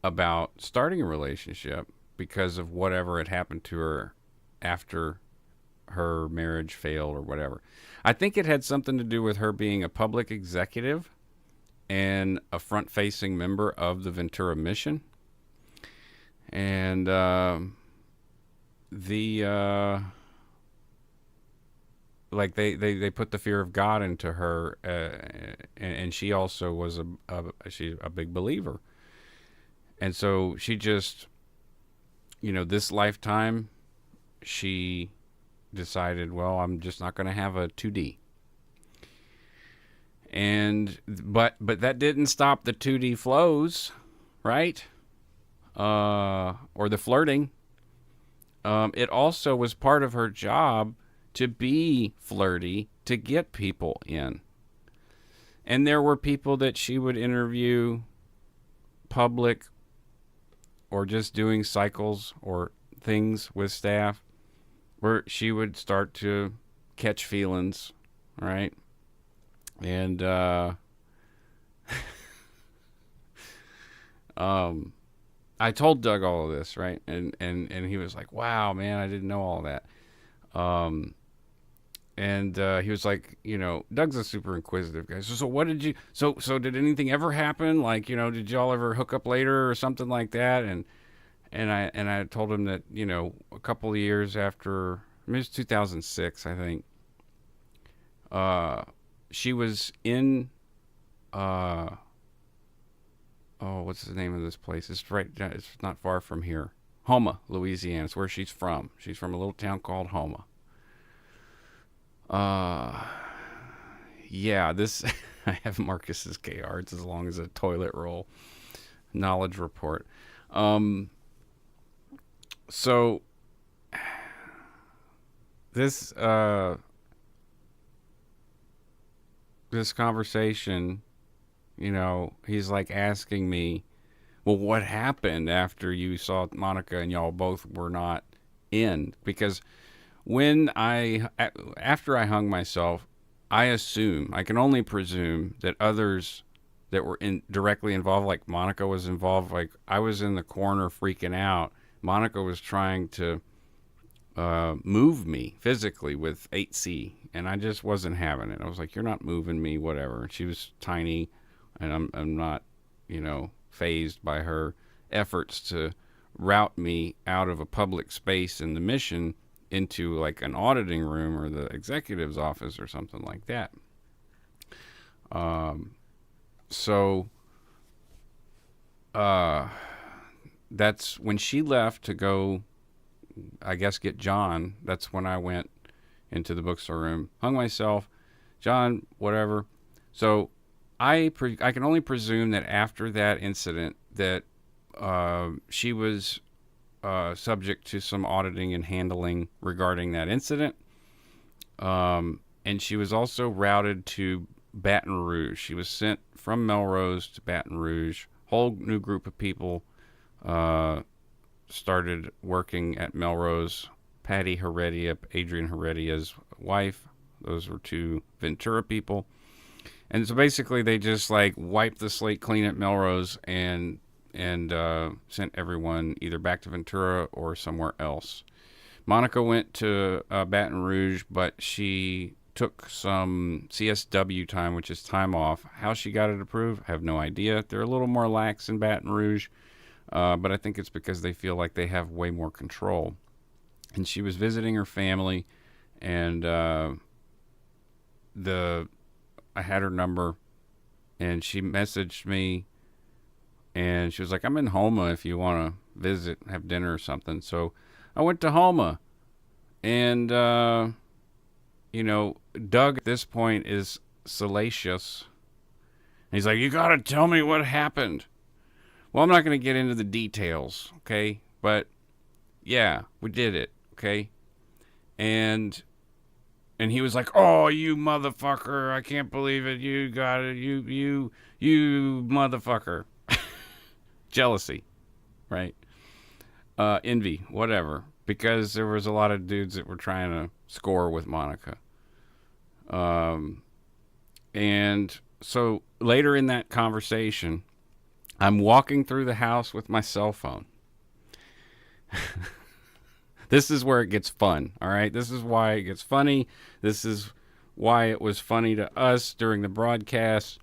about starting a relationship because of whatever had happened to her after her marriage failed or whatever. I think it had something to do with her being a public executive and a front-facing member of the Ventura Mission. And they put the fear of God into her, and she also was she's a big believer. And so she just, this lifetime, she decided, well, I'm just not going to have a 2D. But that didn't stop the 2D flows, right? Or the flirting. It also was part of her job to be flirty, to get people in. And there were people that she would interview public or just doing cycles or things with staff where she would start to catch feelings, right? And I told Doug all of this, right? And he was like, "Wow, man, I didn't know all that." And he was like, Doug's a super inquisitive guy. So what did you? So did anything ever happen? Like, did y'all ever hook up later or something like that? And I told him that a couple of years after, I mean, it was 2006, I think. She was in. What's the name of this place? It's not far from here. Houma, Louisiana. It's where she's from. She's from a little town called Houma. Yeah, this I have Marcus's KRs as long as a toilet roll knowledge report. So this this conversation, he's like asking me, well, what happened after you saw Monica and y'all both were not in? Because after I hung myself, I can only presume that others that were directly involved, like Monica was involved, like I was in the corner freaking out. Monica was trying to move me physically with 8C, and I just wasn't having it. I was like, you're not moving me, whatever. And she was tiny, and I'm not, fazed by her efforts to route me out of a public space in the mission into like an auditing room or the executive's office or something like that. So that's when she left to go, I guess, get John. That's when I went into the bookstore room, hung myself, John, whatever. So I can only presume that after that incident that she was subject to some auditing and handling regarding that incident. And she was also routed to Baton Rouge. She was sent from Melrose to Baton Rouge. Whole new group of people started working at Melrose. Patty Heredia, Adrian Heredia's wife. Those were two Ventura people. And so basically they just like wiped the slate clean at Melrose and sent everyone either back to Ventura or somewhere else. Monica went to Baton Rouge, but she took some CSW time, which is time off. How she got it approved, I have no idea. They're a little more lax in Baton Rouge, but I think it's because they feel like they have way more control. And she was visiting her family, and I had her number, and she messaged me, and she was like, I'm in Houma if you want to visit, have dinner or something. So I went to Houma, and, Doug at this point is salacious. He's like, you got to tell me what happened. Well, I'm not going to get into the details, okay? But, yeah, we did it, okay? And he was like, oh, you motherfucker, I can't believe it, you got it, you motherfucker. Jealousy, right? Envy, whatever. Because there was a lot of dudes that were trying to score with Monica. And so later in that conversation, I'm walking through the house with my cell phone. This is where it gets fun, all right? This is why it gets funny. This is why it was funny to us during the broadcast.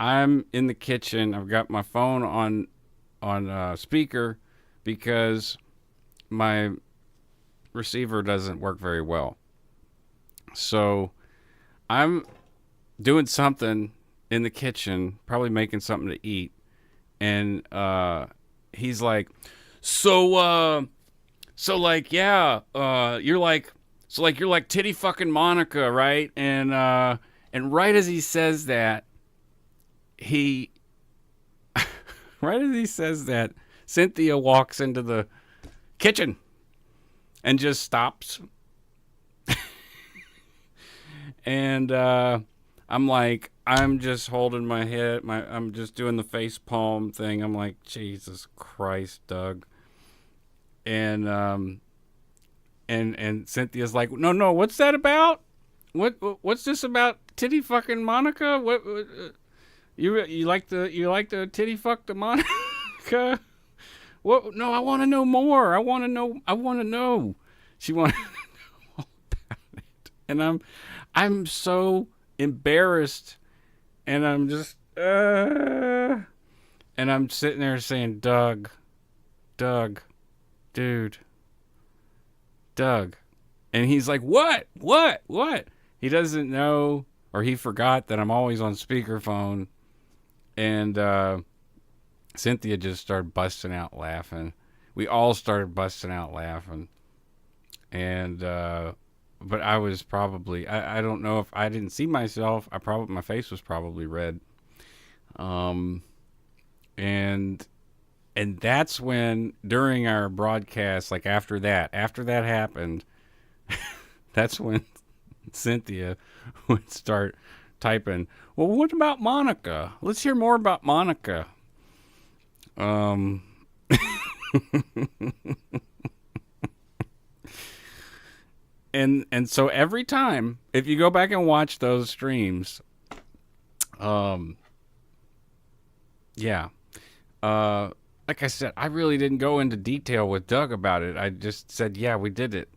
I'm in the kitchen. I've got my phone on speaker because my receiver doesn't work very well. So I'm doing something in the kitchen, probably making something to eat, and he's like, so like, yeah, you're like titty fucking Monica, right? And right as he says that, Cynthia walks into the kitchen and just stops. And I'm like, I'm just holding my head. I'm just doing the face palm thing. I'm like, Jesus Christ, Doug. And Cynthia's like, no, what's that about? What's this about titty fucking Monica? What you like the titty fuck the Monica? What? No, I want to know more. I want to know. She wanted to know all about it, and I'm so embarrassed, and I'm just and I'm sitting there saying, Doug, dude, Doug. And he's like, what? He doesn't know, or he forgot that I'm always on speakerphone. And Cynthia just started busting out laughing. We all started busting out laughing. And, but I was probably, I don't know if I didn't see myself. My face was probably red. And that's when, during our broadcast, like after that happened, that's when Cynthia would start typing, well, what about Monica? Let's hear more about Monica. And so every time, if you go back and watch those streams, yeah, like I said, I really didn't go into detail with Doug about it. I just said, yeah, we did it,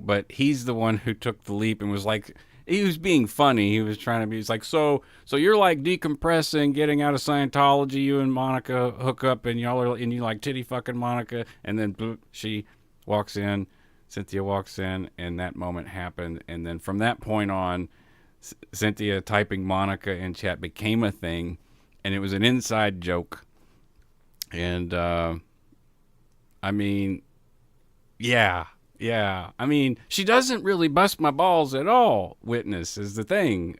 but he's the one who took the leap and was like, he was being funny. He was trying to be, he's like, so you're like decompressing, getting out of Scientology, you and Monica hook up and you like titty fucking Monica. And then boop, she walks in, Cynthia walks in, and that moment happened. And then from that point on, Cynthia typing Monica in chat became a thing, and it was an inside joke. And, I mean, yeah. I mean, she doesn't really bust my balls at all, Witness, is the thing.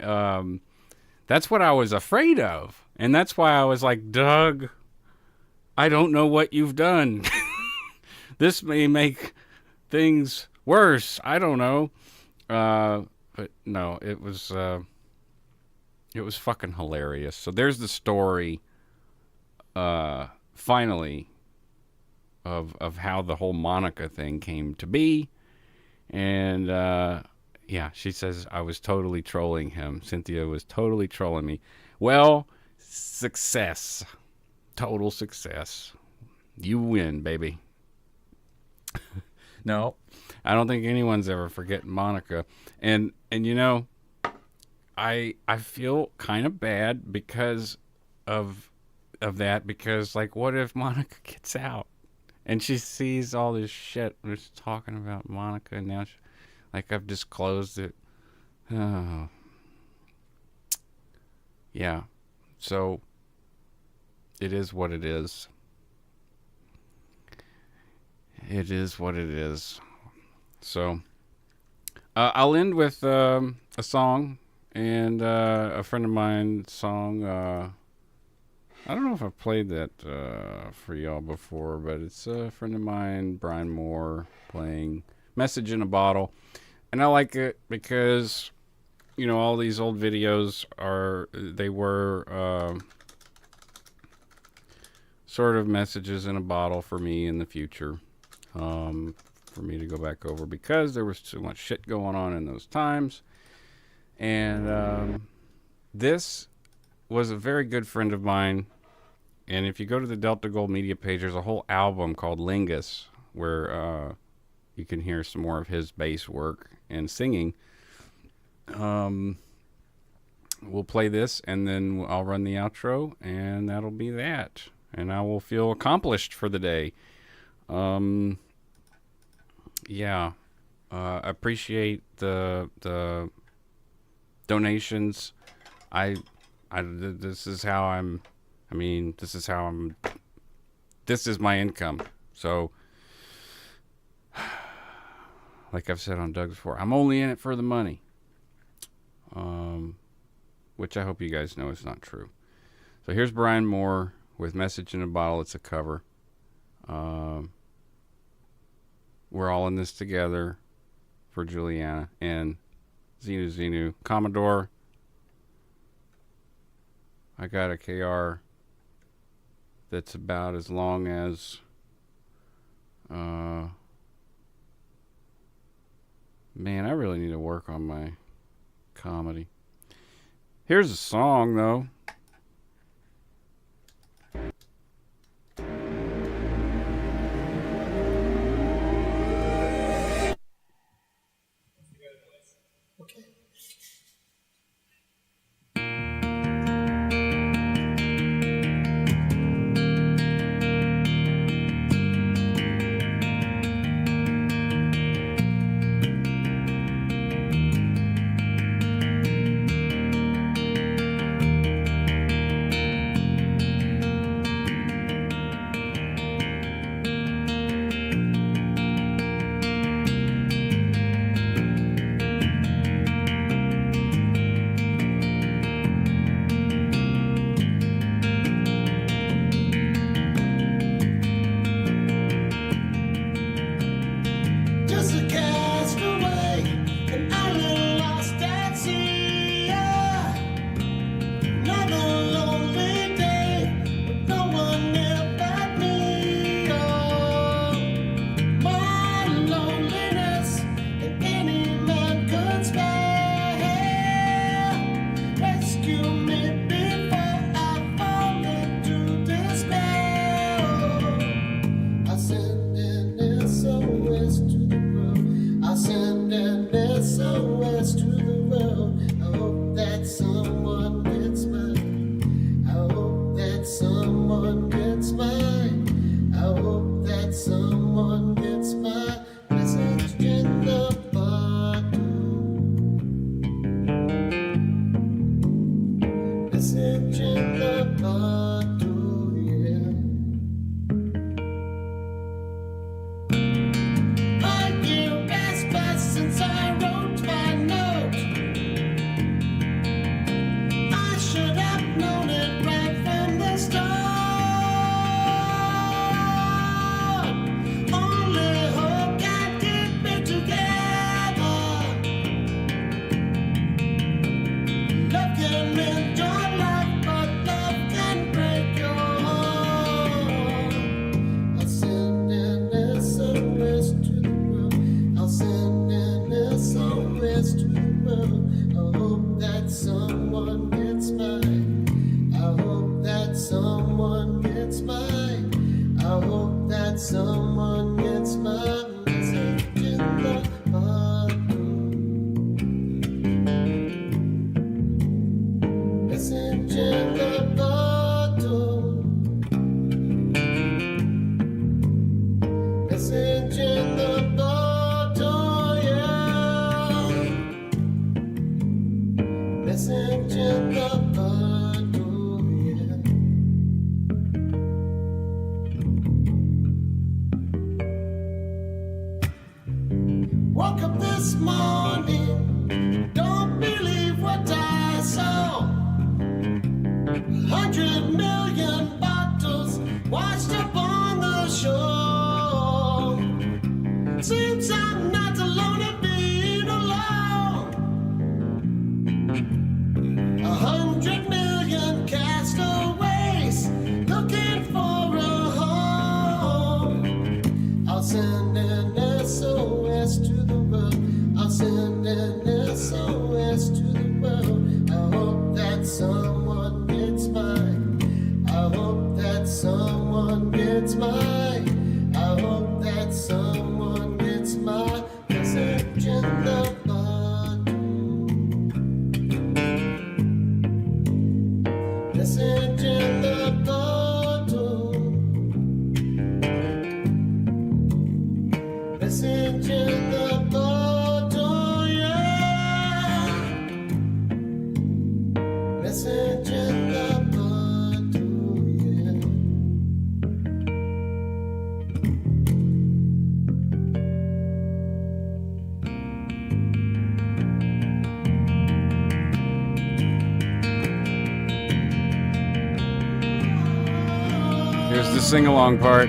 That's what I was afraid of. And that's why I was like, Doug, I don't know what you've done. This may make things worse. I don't know. But no, it was fucking hilarious. So there's the story, finally, of how the whole Monica thing came to be. And yeah, she says I was totally trolling him. Cynthia was totally trolling me. Well, success. Total success. You win, baby. No, I don't think anyone's ever forgetting Monica. And I feel kind of bad because of that, because like, what if Monica gets out and she sees all this shit we're talking about Monica, and now like I've disclosed it. Oh. Yeah. So it is what it is. It is what it is. So I'll end with a song, and a friend of mine's song. I don't know if I've played that for y'all before, but it's a friend of mine, Brian Moore, playing Message in a Bottle. And I like it because, all these old videos were sort of messages in a bottle for me in the future, for me to go back over, because there was too much shit going on in those times. And this was a very good friend of mine. And if you go to the Delta Gold Media page, there's a whole album called Linkage, where you can hear some more of his bass work and singing. We'll play this, and then I'll run the outro, and that'll be that. And I will feel accomplished for the day. Yeah. Appreciate the donations. This is my income. So, like I've said on Doug before, I'm only in it for the money. Which I hope you guys know is not true. So here's Brian Moore with Message in a Bottle. It's a cover. We're all in this together for Juliana and Xenu. Commodore, I got a KR that's about as long as man, I really need to work on my comedy. Here's a song, though. Just a castaway, an island lost at sea. Yeah. Another lonely day with no one near but me. Oh, my loneliness, and any man could spare. Rescue me before I fall into despair. Oh, I send an SOS to the world. I send an SOS to the world. I hope that someone gets mine. I hope that someone gets mine. I hope that someone gets my message in the bottle. Message in the bottle, yeah. 5 years has passed since I wrote my note. I should have known it right from the start. Only hope can keep me together. Love can mend your life, but love can break your heart. I'll send an SOS to the world. I'll send an SOS to the world. I hope that someone gets mine. I hope that someone gets mine. I hope that someone gets my message in the bottle. Message in the bottle. Message in the bottle, yeah. Message in the bottle, yeah. Woke up this morning, don't believe what I saw. 100 million bottles washed up on the shore. Seems I'm not alone in being alone. 100 million castaways looking for a home. I'll send an SOS to the world. I'll send an SOS to the world. I hope that someone gets mine. I hope that someone gets mine. I hope that someone gets my message in the bottle. Message in the bottle. Message in the bottle, yeah. Message in the bottle, yeah. Here's the sing-along part.